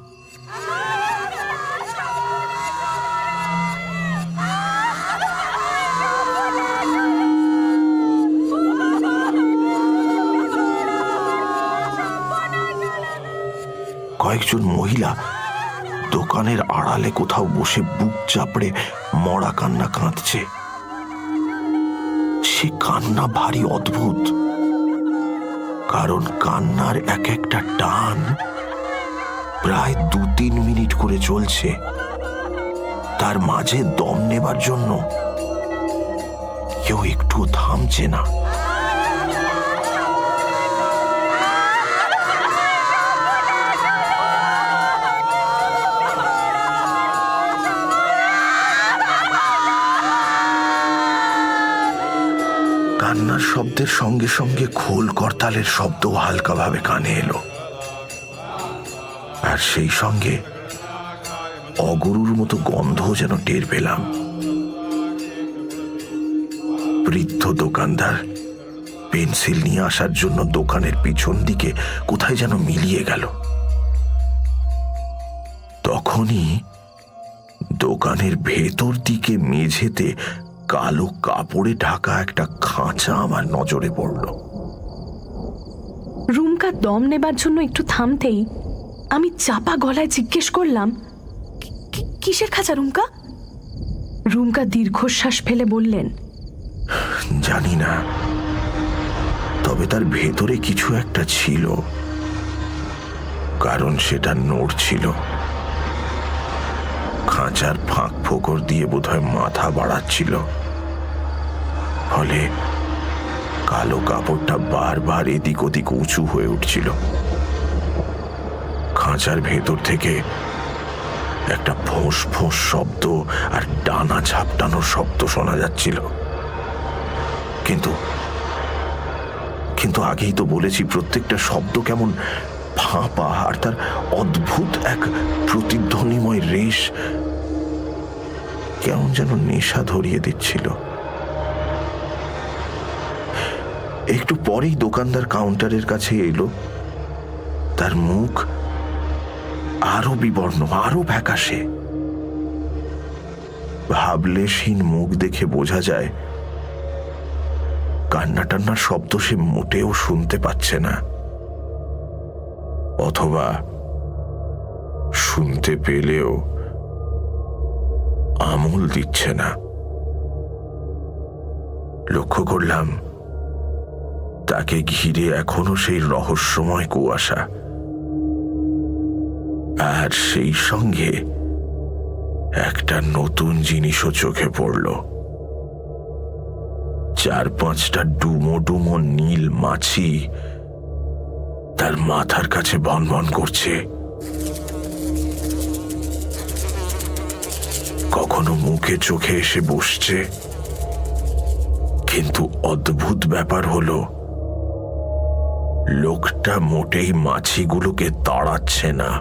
কয়েকজন মহিলা দোকানের আড়ালে কোথাও বসে বুক চাপড়ে মরা কান্না কাঁদছে। সে কান্না ভারী অদ্ভুত, কারণ কান্নার এক একটা টান প্রায় 2-3 মিনিট করে চলছে। তার মাঝে দম নেবার জন্য কেউ একটুও থামছে না। কান্নার শব্দের সঙ্গে সঙ্গে খোল করতালের শব্দও হালকাভাবে কানে এলো, আর সেই সঙ্গে অগরুর মতো গন্ধ যেন টের পেলাম। বৃদ্ধ দোকানদার পেন্সিল নিয়ে আসার জন্য দোকানের পিছন দিকে কোথায় যেন মিলিয়ে গেল। তখনই দোকানের ভেতর দিকে মেঝেতে কালো কাপড়ে ঢাকা একটা খাঁচা আমার নজরে পড়ল। রুমকা দম নেবার জন্য একটু থামতেই আমি চাপা গলায় জিজ্ঞেস করলাম, কিসের খাঁচা রুমকা? রুমকা দীর্ঘশ্বাস ফেলে বললেন, জানি না, তবে তার ভেতরে কিছু একটা ছিল, কারণ সেটা নড়ছিল। খাঁচার ফাঁক ফোকর দিয়ে বোধহয় মাথা বাড়াচ্ছিল, ফলে কালো কাপড়টা বারবার এদিক ওদিক উঁচু হয়ে উঠছিল। খাঁচার ভেতর থেকে একটা ফোঁস ফোঁস শব্দ আর ডানা ঝাপটানোর শব্দ শোনা যাচ্ছিল। কিন্তু আগেই তো বলেছি, প্রত্যেকটা শব্দ কেমন ফাঁপা, আর তার অদ্ভুত এক প্রতিধ্বনিময় রেশ কেমন যেন নেশা ধরিয়ে দিচ্ছিল। একটু পরেই দোকানদার কাউন্টারের কাছে এলো। তার মুখ আরো বিবর্ণ, আরো ফ্যাকাশে। ভাবলেশহীন মুখ দেখে বোঝা যায় কান্না টান্নার শব্দ সে মোটেও শুনতে পাচ্ছে না, অথবা শুনতে পেলেও আমল দিচ্ছে না। লক্ষ্য করলাম তাকে ঘিরে এখনো সেই রহস্যময় কুয়াশা, আর সেই সঙ্গে একটা নতুন জিনিসও চোখে পড়ল। 4-5টা ডুমো ডুমো নীল মাছি তার মাথার কাছে ভনভন করছে। কখনো মুখে চোখে এসে বসছে, কিন্তু অদ্ভুত ব্যাপার হলো লোকটা মোটেই মাছিগুলোকে তাড়াচ্ছে না।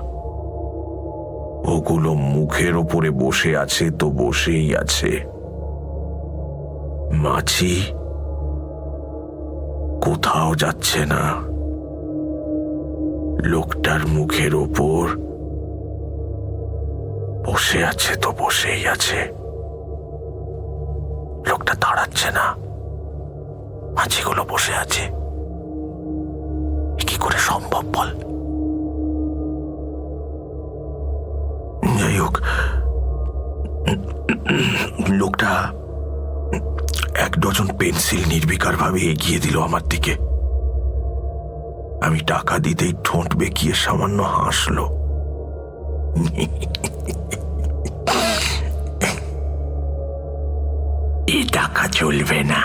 ওগুলো মুখের ওপরে বসে আছে তো বসেই আছে। মাছি কোথাও যাচ্ছে না, লোকটার মুখের ওপর বসে আছে তো বসেই আছে। লোকটা দাঁড়াচ্ছে না, মাছিগুলো বসে আছে। কি করে সম্ভব বল? যাই হোক, লোকটা 1 ডজন পেন্সিল নির্বিকার ভাবে এগিয়ে দিল আমার দিকে। আমি টাকা দিতেই ঠোঁট বেঁকিয়ে সামান্য হাসলো। এ টাকা চলবে না,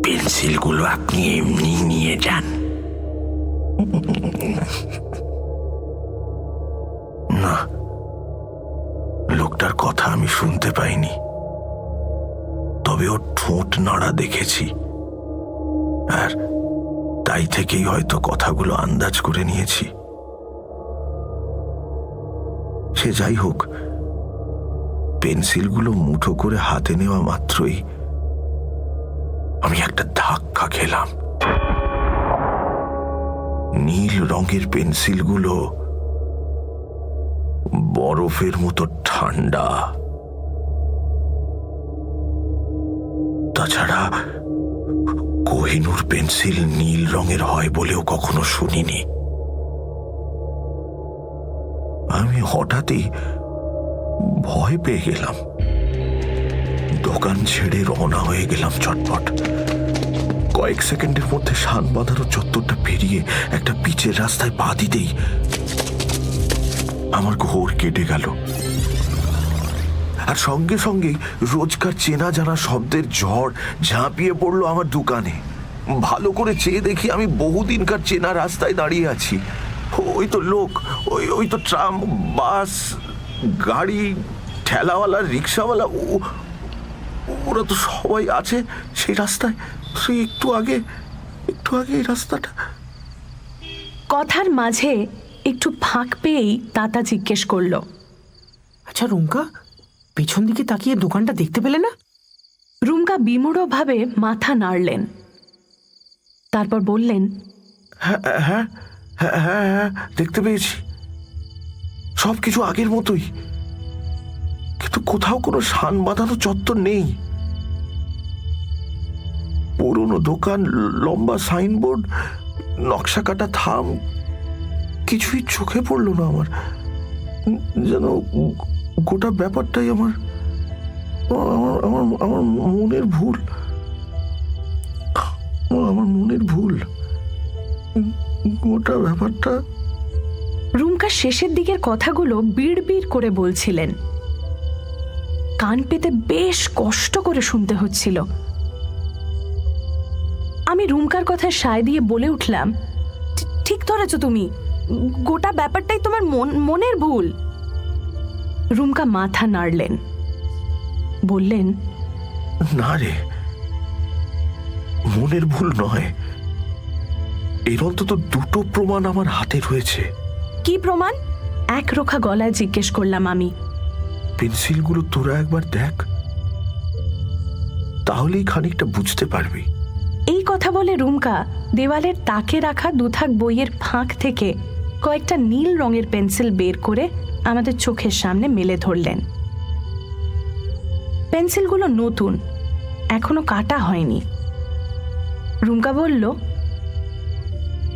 পেন্সিলগুলো আপনি এমনি নিয়ে যান। না, লোকটার কথা আমি শুনতে পাইনি, তবে ওর ঠোঁট নাড়া দেখেছি, আর তাই থেকেই হয়তো কথাগুলো আন্দাজ করে নিয়েছি। সে যাই হোক, পেন্সিলগুলো মুঠো করে হাতে নেওয়া মাত্রই আমি একটা ধাক্কা খেলাম। নীল রঙের পেন্সিলগুলো বরফের মতো ঠান্ডা। তাছাড়া কোহিনূর পেন্সিল নীল রঙের হয় বলেও কখনো শুনিনি। আমি হঠাৎই ভয় পেয়ে গেলাম। দোকান ছেড়ে রওনা হয়ে গেলাম চটপট। কয়েক সেকেন্ডের মধ্যে শান বাঁধানো চত্বরটা পেরিয়ে একটা পিচের রাস্তায় পা দিতেই আমার ঘোর কেটে গেল, আর সঙ্গে সঙ্গে রোজকার চেনা জানা শব্দের ঝড় ঝাঁপিয়ে পড়লো আমার দোকানে। ভালো করে চেয়ে দেখি আমি বহুদিনকার চেনা রাস্তায় দাঁড়িয়ে আছি। ওই তো লোক, ওই তো ট্রাম, বাস, গাড়ি, ঠেলাওয়ালা, রিক্সাওয়ালা, ওরা তো সবাই আছে সেই রাস্তায়। সেই একটু আগে এই রাস্তাটা। কথার মাঝে একটু ফাঁক পেয়েই তাতা জিজ্ঞেস করলো, আচ্ছা রুমকা, পেছন দিকে তাকিয়ে দোকানটা দেখতে পেলে না? রুমকা বিমূঢ়ভাবে মাথা নাড়লেন, তারপর বললেন, হ্যাঁ হ্যাঁ হ্যাঁ হ্যাঁ, দেখতে পেয়েছি, সবকিছু আগের মতোই, কিন্তু কোথাও কোনো শান বাঁধানো চত্বর নেই। পুরনো দোকান, লম্বা সাইনবোর্ড, নকশা কাটা থাম, কিছুই চোখে পড়ল না আমার। যেন গোটা ব্যাপারটাই আমার মনের ভুল। আমার মনের ভুল, গোটা ব্যাপারটা। রুমকা শেষের দিকের কথাগুলো বিড়বিড় করে বলছিলেন। কান পেতে বেশ কষ্ট করে শুনতে হচ্ছিল। আমি রুমকার কথায় সায় দিয়ে বলে উঠলাম, ঠিক ধরেছ তুমি, গোটা ব্যাপারটাই তোমার মনের ভুল। রুমকা মাথা নাড়লেন, বললেন, না রে, মনের ভুল নয়। এর অন্তত 2টো প্রমাণ আমার হাতে রয়েছে। কি প্রমাণ? একরোখা গলায় জিজ্ঞেস করলাম আমি। পেন্সিলগুলো তোরা একবার দেখ, তাহলেই খানিকটা বুঝতে পারবি। এই কথা বলে রুমকা দেওয়ালের তাকে রাখা 2 থাক বইয়ের ফাঁক থেকে কয়েকটা নীল রঙের পেন্সিল বের করে আমাদের চোখের সামনে মেলে ধরলেন। পেন্সিলগুলো নতুন, এখনো কাটা হয়নি। রুমকা বলল,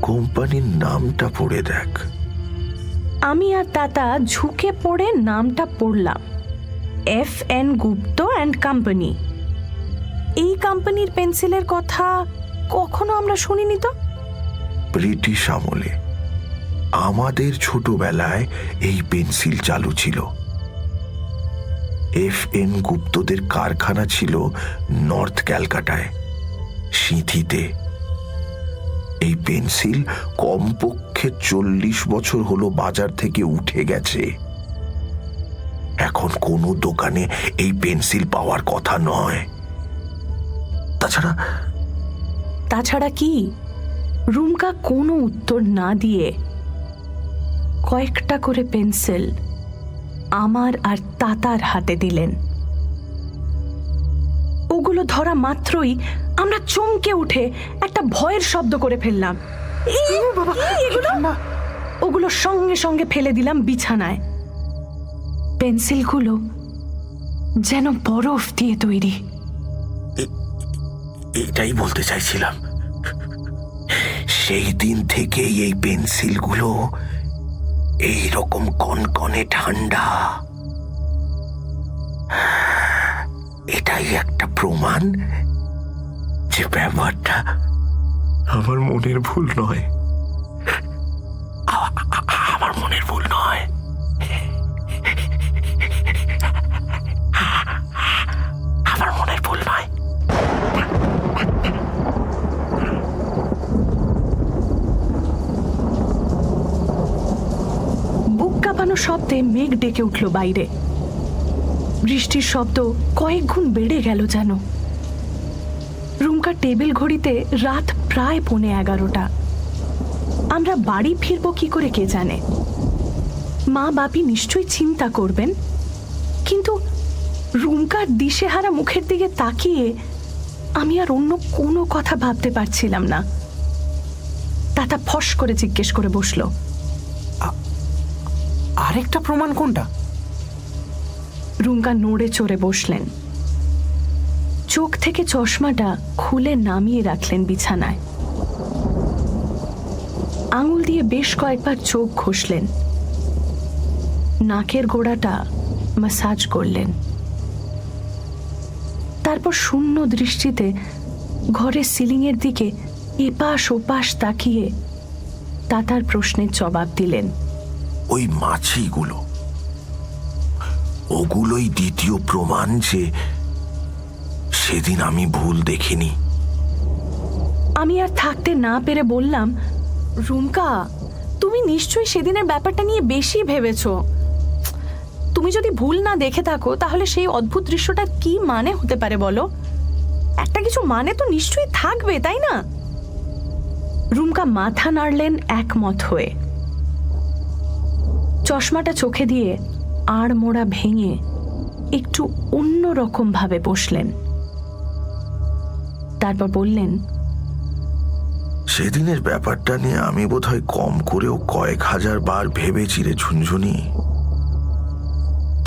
কোম্পানির নামটা পড়ে দেখ। আমি আর তাতা ঝুঁকে পড়ে নামটা পড়লাম, FN গুপ্ত অ্যান্ড কোম্পানি। এই কোম্পানির পেন্সিলের কথা কখনো আমরা শুনিনি তো। ব্রিটিশ আমলে আমাদের ছোটবেলায় এই পেন্সিল চালু ছিল। FN গুপ্তদের কারখানা ছিল নর্থ ক্যালকাটায়, সিঁথিতে। এই পেন্সিল কমপক্ষে 40 বছর হলো বাজার থেকে উঠে গেছে। এখন কোনো দোকানে এই পেন্সিল পাওয়ার কথা নয়। তাছাড়া কি? রুমকা কোনো উত্তর না দিয়ে কয়েকটা করে পেন্সিল আমার আর তাতার হাতে দিলেন। ওগুলো ধরা মাত্রই আমরা চমকে উঠে একটা ভয়ের শব্দ করে ফেললাম। ওগুলো সঙ্গে সঙ্গে ফেলে দিলাম বিছানায়। পেন্সিলগুলো যেন বরফ দিয়ে তৈরি। এটাই বলতে চাইছিলাম, সেই দিন থেকেই এই পেন্সিলগুলো এই রকম কনকনে ঠান্ডা। এটাই একটা প্রমাণ যে ব্যাপারটা আমার মনের ভুল নয়। আমার মনের ভুল নয়। আমার মনের ভুল নয়। বুক কাঁপানো শব্দে মেঘ ডেকে উঠল বাইরে। বৃষ্টির শব্দ কয়েক গুণ বেড়ে গেল যেন। রুমকার টেবিল ঘড়িতে রাত প্রায় 11:15। আমরা বাড়ি ফিরব কি করে কে জানে। মা বাপি নিশ্চয়ই চিন্তা করবেন, কিন্তু রুমকার দিশেহারা মুখের দিকে তাকিয়ে আমি আর অন্য কোনো কথা ভাবতে পারছিলাম না। তাতা ফস করে জিজ্ঞেস করে বসলো, আরেকটা প্রমাণ কোনটা? রুমকা নড়ে চড়ে বসলেন। চোখ থেকে চশমাটা খুলে নামিয়ে রাখলেন বিছানায়। আঙুল দিয়ে বেশ কয়েকবার চোখ ঘষলেন। নাকের গোড়াটা ম্যাসাজ করলেন। তারপর শূন্য দৃষ্টিতে ঘরের সিলিংয়ের দিকে এপাশ ওপাশ তাকিয়ে তাতার প্রশ্নের জবাব দিলেন। ওই মাছিগুলো, ওগুলোই দ্বিতীয় প্রমাণ যে সেদিন আমি ভুল দেখিনি। আমি আর থাকতে না পেরে বললাম, রুমকা, তুমি নিশ্চয়ই সেদিনের ব্যাপারটা নিয়ে বেশি ভেবেছ। তুমি যদি ভুল না দেখে থাকো তাহলে সেই অদ্ভুত দৃশ্যটা কি মানে হতে পারে বলো? একটা কিছু মানে তো নিশ্চয়ই থাকবে, তাই না? রুমকা মাথা নাড়লেন একমত হয়ে। চশমাটা চোখে দিয়ে আড় মোড়া ভেঙে একটু অন্যরকম ভাবে বসলেন। তারপর বললেন, সেদিনের ব্যাপারটা নিয়ে আমি বোধহয় কম করেও কয়েক হাজার বার ভেবেছি রে ঝুনঝুনি।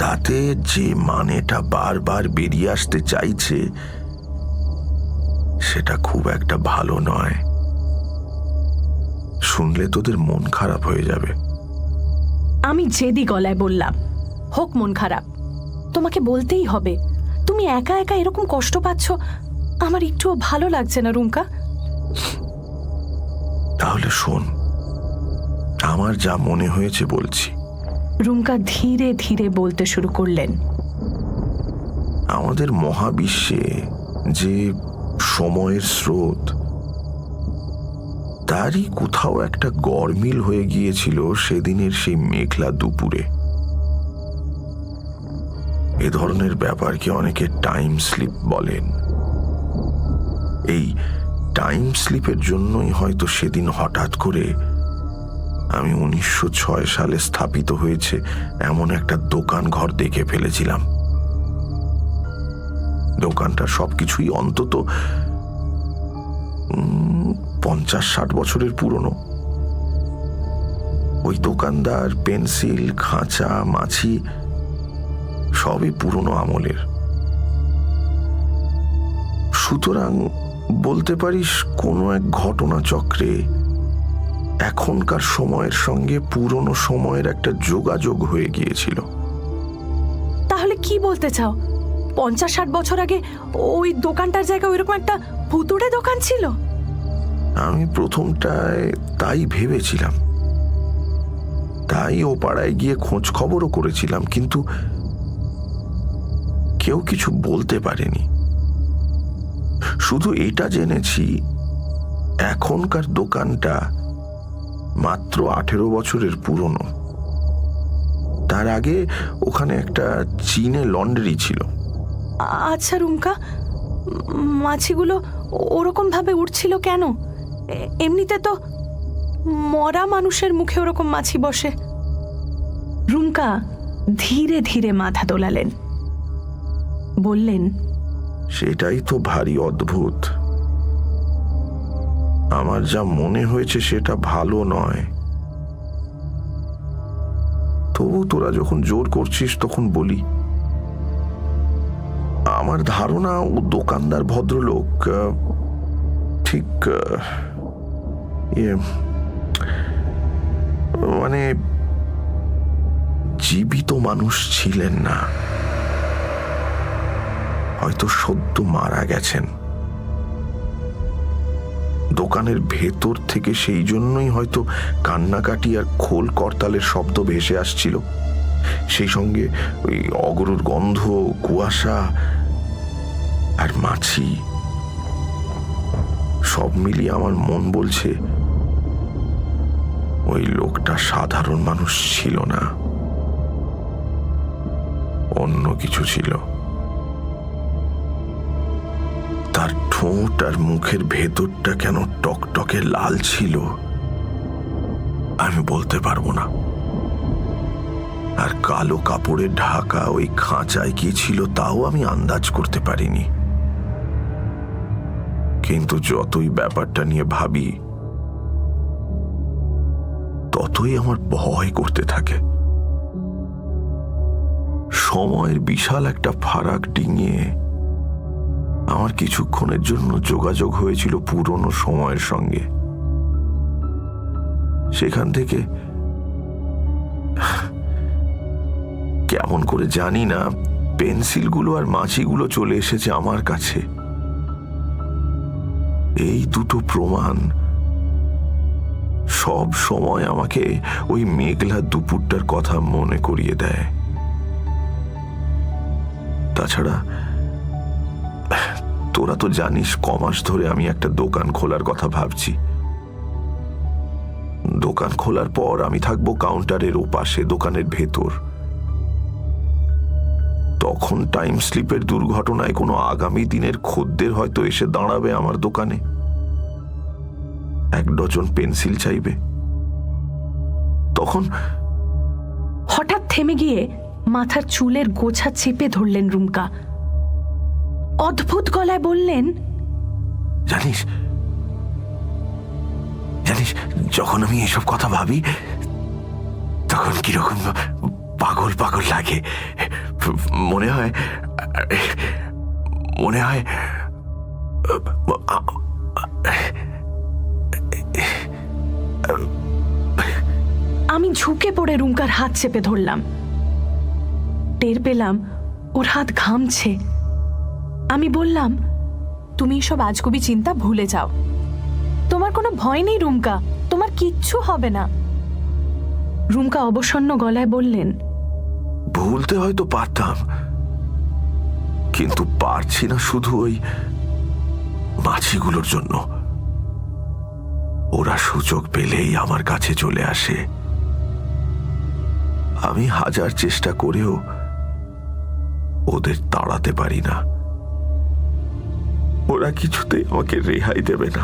তাতে যে মানেটা বারবার বেরিয়ে আসতে চাইছে সেটা খুব একটা ভালো নয়। শুনলে তোদের মন খারাপ হয়ে যাবে। আমি জেদি গলায় বললাম, হোক মন খারাপ, তোমাকে বলতেই হবে। তুমি একা একা এরকম কষ্ট পাচ্ছ, আমার একটুও ভালো লাগছে না রুমকা। তাহলে শোন, আমার যা মনে হয়েছে বলছি। রুমকা ধীরে ধীরে বলতে শুরু করলেন। আমাদের মহাবিশ্বে যে সময়ের স্রোত, তারই কোথাও একটা গরমিল হয়ে গিয়েছিল সেদিনের সেই মেঘলা দুপুরে। এ ধরনের ব্যাপারকে অনেকে টাইম স্লিপ বলেন। এই টাইম স্লিপের জন্যই হয়তো সেদিন হঠাৎ করে আমি 1906 সালে স্থাপিত হয়েছে এমন একটা দোকান ঘর দেখে ফেলেছিলাম। দোকানটা সবকিছুই অন্তত 50-60 বছরের পুরনো। ওই দোকানদার, পেন্সিল, খাঁচা, মাছি সবই পুরনো আমলের। সুতরাং বলতে পারিস কোনো এক ঘটনা চক্রে এখনকার সময়ের সঙ্গে পুরনো সময়ের একটা যোগাযোগ হয়ে গিয়েছিল। তাহলে কি বলতে চাও? 50-60 বছর আগে ওই দোকানটার জায়গায় ওইরকম একটা ভুতুড়ে দোকান ছিল? আমি প্রথমটায় তাই ভেবেছিলাম, তাই ও পাড়ায় গিয়ে খোঁজ খবরও করেছিলাম, কিন্তু কেউ কিছু বলতে পারেনি। শুধু এটা জেনেছি এখনকার দোকানটা মাত্র 18 বছরের পুরনো। তার আগে ওখানে একটা চীনে লন্ড্রি ছিল। আচ্ছা রুমকা, মাছিগুলো ওরকম ভাবে উঠছিল কেন? এমনিতে তো মরা মানুষের মুখে ওরকম মাছি বসে। রুমকা ধীরে ধীরে মাথা দোলালেন, বললেন, সেটাই তো ভারী অদ্ভুত। আমার যা মনে হয়েছে সেটা ভালো নয়, তবু তোরা যখন জোর করছিস তখন বলি। আমার ধারণা ও দোকানদার ভদ্রলোক ঠিক মানে জীবিত মানুষ ছিলেন না, হয়তো সদ্য মারা গেছেন। দোকানের ভেতর থেকে সেই জন্যই হয়তো কান্নাকাটি আর খোল করতালের শব্দ ভেসে আসছিল, সেই সঙ্গে ওই অগরুর গন্ধ, কুয়াশা আর মাছি। সব মিলিয়ে আমার মন বলছে ওই লোকটা সাধারণ মানুষ ছিল না, অন্য কিছু ছিল। তার ঠোঁট আর মুখের ভেতরটা কেন টকটকে লাল ছিল আমি বলতে পারবো না। আর কালো কাপড়ে ঢাকা ওই খাঁচায় কি ছিল তাও আমি আন্দাজ করতে পারিনি। কিন্তু যতই ব্যাপারটা নিয়ে ভাবি ততই আমার ভয় করতে থাকে। সময়ের বিশাল একটা ফারাক ডিঙিয়ে আমার কিছুক্ষণের জন্য যোগাযোগ হয়েছিল পুরনো সময়ের সঙ্গে। সেখান থেকে কেমন করে জানি না পেন্সিলগুলো আর মাছিগুলো চলে এসেছে আমার কাছে। এই দুটো প্রমাণ সব সময় আমাকে ওই মেঘলা দুপুরটার কথা মনে করিয়ে দেয়। তাছাড়া তোরা তো জানিস কমাস ধরে আমি একটা দোকান খোলার কথা ভাবছি। দোকান খোলার পর আমি থাকবো কাউন্টারের ওপাশে, দোকানের ভেতর। তখন টাইম স্লিপের দুর্ঘটনায় কোনো আগামী দিনের খদ্দের হয়তো এসে দাঁড়াবে আমার দোকানে, 1 ডজন পেন্সিল চাইবে। তখন হঠাৎ থেমে গিয়ে মাথার চুলের গোছা চেপে ধরলেন রুমকা। অদ্ভুত গলায় বললেন, জানিস জানিস যখন আমি এসব কথা ভাবি তখন কিরকম পাগল পাগল লাগে। মনে হয় আমি ঝুঁকে পড়ে রুমকার হাত চেপে ধরলাম। টের পেলাম ওর হাত ঘামছে। আমি বললাম, তুমি এসব আজগুবি চিন্তা ভুলে যাও, তোমার কোনো ভয় নেই রুমকা, তোমার কিচ্ছু হবে না। রুমকা অবসন্ন গলায় বললেন, ভুলতে হয়তো পারতাম, কিন্তু পারছি না শুধু ওই মাছিগুলোর জন্য। ওরা সুযোগ পেলেই আমার কাছে চলে আসে। আমি 1000 চেষ্টা করেও ওদের তাড়াতে পারি না। ওরা কিছুতেই আমাকে রেহাই দেবে না।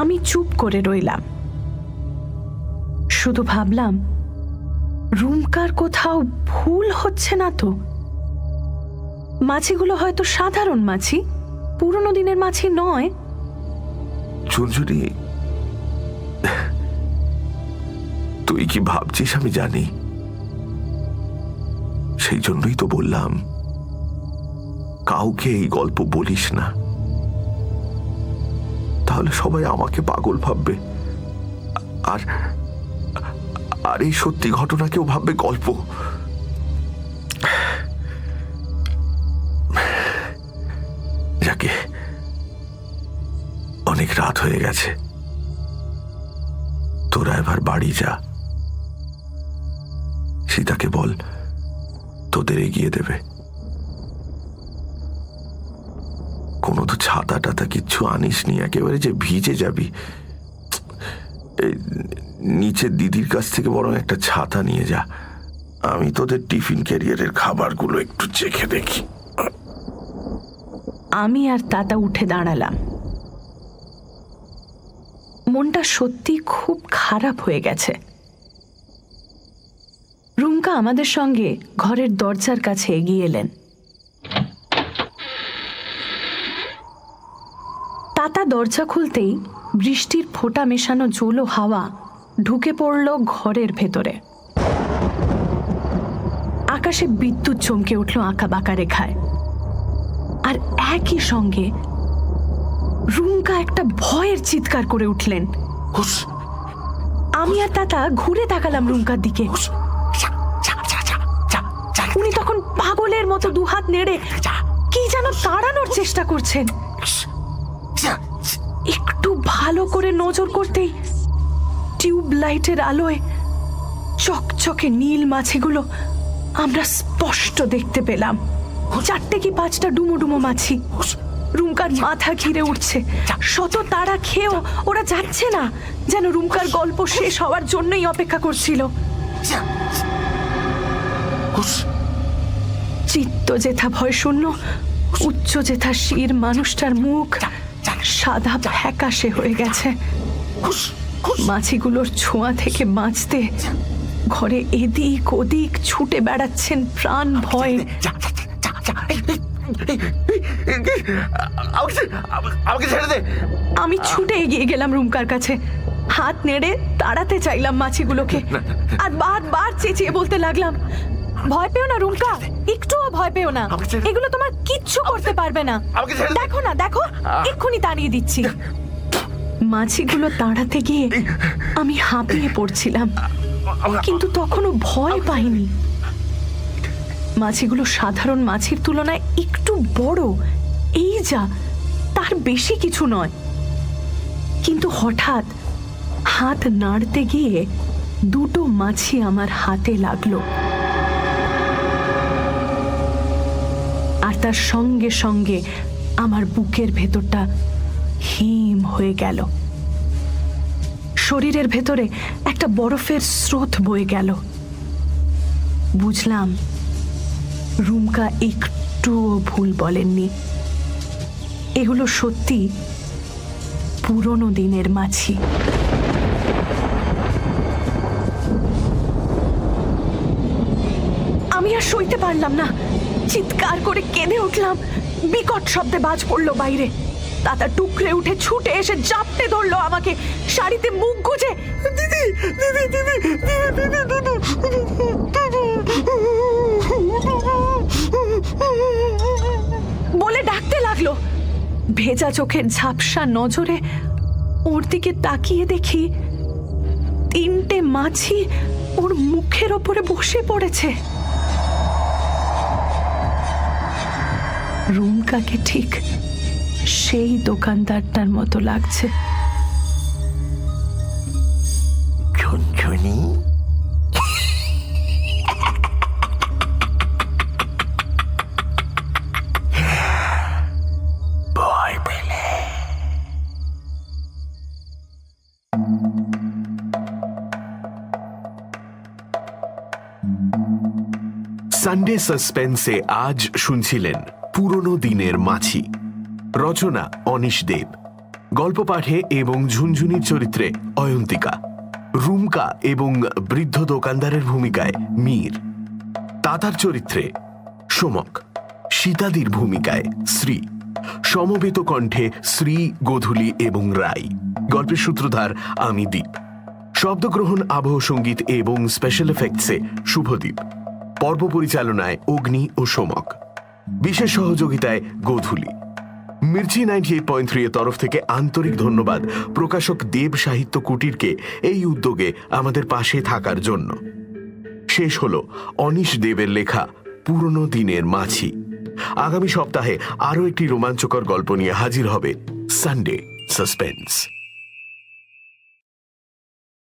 আমি চুপ করে রইলাম, শুধু ভাবলাম রুমকার কোথাও ভুল হচ্ছে না তো। মাছিগুলো হয়তো সাধারণ মাছি, পুরনো দিনের মাছি নয়। ঝুনঝুনি, তুই কি ভাবছিস আমি জানি, সেই জন্যই তো বললাম কাউকে এই গল্প বলিস না, তাহলে সবাই আমাকে পাগল ভাববে, আর আর এই সত্যি ঘটনাকেও ভাববে গল্প। যাকে, অনেক রাত হয়ে গেছে, তোরা এবার বাড়ি যা। সীতাকে বল তোদের এগিয়ে দেবে। কোনো তো ছাতা টাতা কিচ্ছু আনিস নি, একেবারে যে ভিজে যাবি। এই নিচে দিদির কাছ থেকে বরং একটা ছাতা নিয়ে যা, আমি তোদের টিফিন ক্যারিয়ারের খাবারগুলো একটু চেখে দেখি। আমি আর তাতা উঠে দাঁড়ালাম। মনটা সত্যি খুব খারাপ হয়ে গেছে। রুমকা আমাদের সঙ্গে ঘরের দরজার কাছে এগিয়ে এলেন। তাতা দরজা খুলতেই বৃষ্টির ফোঁটা মেশানো জোলো হাওয়া ঢুকে পড়ল ঘরের ভেতরে। আকাশে বিদ্যুৎ চমকে উঠল আঁকা বাঁকা রেখায়, আর একই সঙ্গে রুমকা একটা ভয়ের চিৎকার করে উঠলেন। আমি আর তাতা ঘুরে তাকালাম রুমকার দিকে। উনি তখন পাগলের মতো দুহাত নেড়ে কি যেন তাড়ানোর চেষ্টা করছেন। একটু ভালো করে নজর করতেই টিউব লাইটের আলোয় চকচকে নীল মাছিগুলো আমরা স্পষ্ট দেখতে পেলাম। 4টে কি 5টা ডুমো ডুমো মাছি রুমকার মাথা ঘিরে উঠছে। শত তাড়া খেয়েও ওরা যাচ্ছে না, যেন রুমকার গল্প শেষ হওয়ার জন্যই অপেক্ষা করছিল। চিত্ত যেথা ভয় শূন্য, উচ্চ যেথা শির মানুষটার মুখ সাদা ফ্যাকাশে হয়ে গেছে। মাছিগুলোর ছোঁয়া থেকে বাঁচতে ঘরে এদিক ওদিক ছুটে বেড়াচ্ছেন প্রাণ ভয়ে। আমি ছুটে এগিয়ে গেলাম রুমকার কাছে, হাত নেড়ে তাড়াতে চাইলাম মাছিগুলোকে, আর বারবার চেঁচিয়ে বলতে লাগলাম, ভয় পেও না রুমকা, একটুও ভয় পেও না, এগুলো তোমার কিচ্ছু করতে পারবে না। দেখো না, দেখো এক্ষুনি তাড়িয়ে দিচ্ছি। মাছিগুলো তাড়াতে গিয়ে আমি হাঁপিয়ে পড়ছিলাম, কিন্তু তখনও ভয় পাইনি। মাছিগুলো সাধারণ মাছির তুলনায় একটু বড়, এই যা, তার বেশি কিছু নয়। কিন্তু হঠাৎ হাত নাড়তে গিয়ে 2টো মাছি আমার হাতে লাগলো, আর তার সঙ্গে সঙ্গে আমার বুকের ভেতরটা হিম হয়ে গেল। শরীরের ভেতরে একটা বরফের স্রোত বয়ে গেল। বুঝলাম রুমকা একটুও ভুল বলেননি, এগুলো সত্যি পুরনো দিনের মাছি। আমি আর সইতে পারলাম না, চিৎকার করে কেঁদে উঠলাম। বিকট শব্দে বাজ পড়লো বাইরে। তাতা টুকরে উঠে ছুটে এসে জাপটে ধরলো আমাকে, শাড়িতে মুখ গুজে দিদি দিদি দিদি দিদি বলে ডাকতে লাগলো। ভেজা চোখের ঝাপসা নজরে ওর দিকে তাকিয়ে দেখি 3টে মাছি ওর মুখের ওপরে বসে পড়েছে। রুমকাকে ঠিক সেই দোকানদারটার মতো লাগছে। ঝুনঝুনি, ভয় পেলে? সানডে সাসপেন্সে আজ শুনছিলেন পুরনো দিনের মাছি। রচনা অনিশ দেব, গল্প পাঠে এবং ঝুনঝুনির চরিত্রে অয়ন্তিকা, রুমকা এবং বৃদ্ধ দোকানদারের ভূমিকায় মীর, তাতার চরিত্রে সোমক, সীতাদির ভূমিকায় শ্রী, সমবেত কণ্ঠে শ্রী, গোধূলি এবং রাই। গল্পের সূত্রধার আমি দীপ। শব্দগ্রহণ, আবহ সঙ্গীত এবং স্পেশাল এফেক্টসে শুভদীপ। পর্ব পরিচালনায় অগ্নি ও সোমক। বিশেষ সহযোগিতায় গোধূলি। মির্চি 98.3 এর তরফ থেকে আন্তরিক ধন্যবাদ প্রকাশক দেব সাহিত্য কুটিরকে এই উদ্যোগে আমাদের পাশে থাকার জন্য। শেষ হলো অনিশ দেবের লেখা পুরনো দিনের মাছি। আগামী সপ্তাহে আরও একটি রোমাঞ্চকর গল্প নিয়ে হাজির হবে সানডে সাসপেন্স।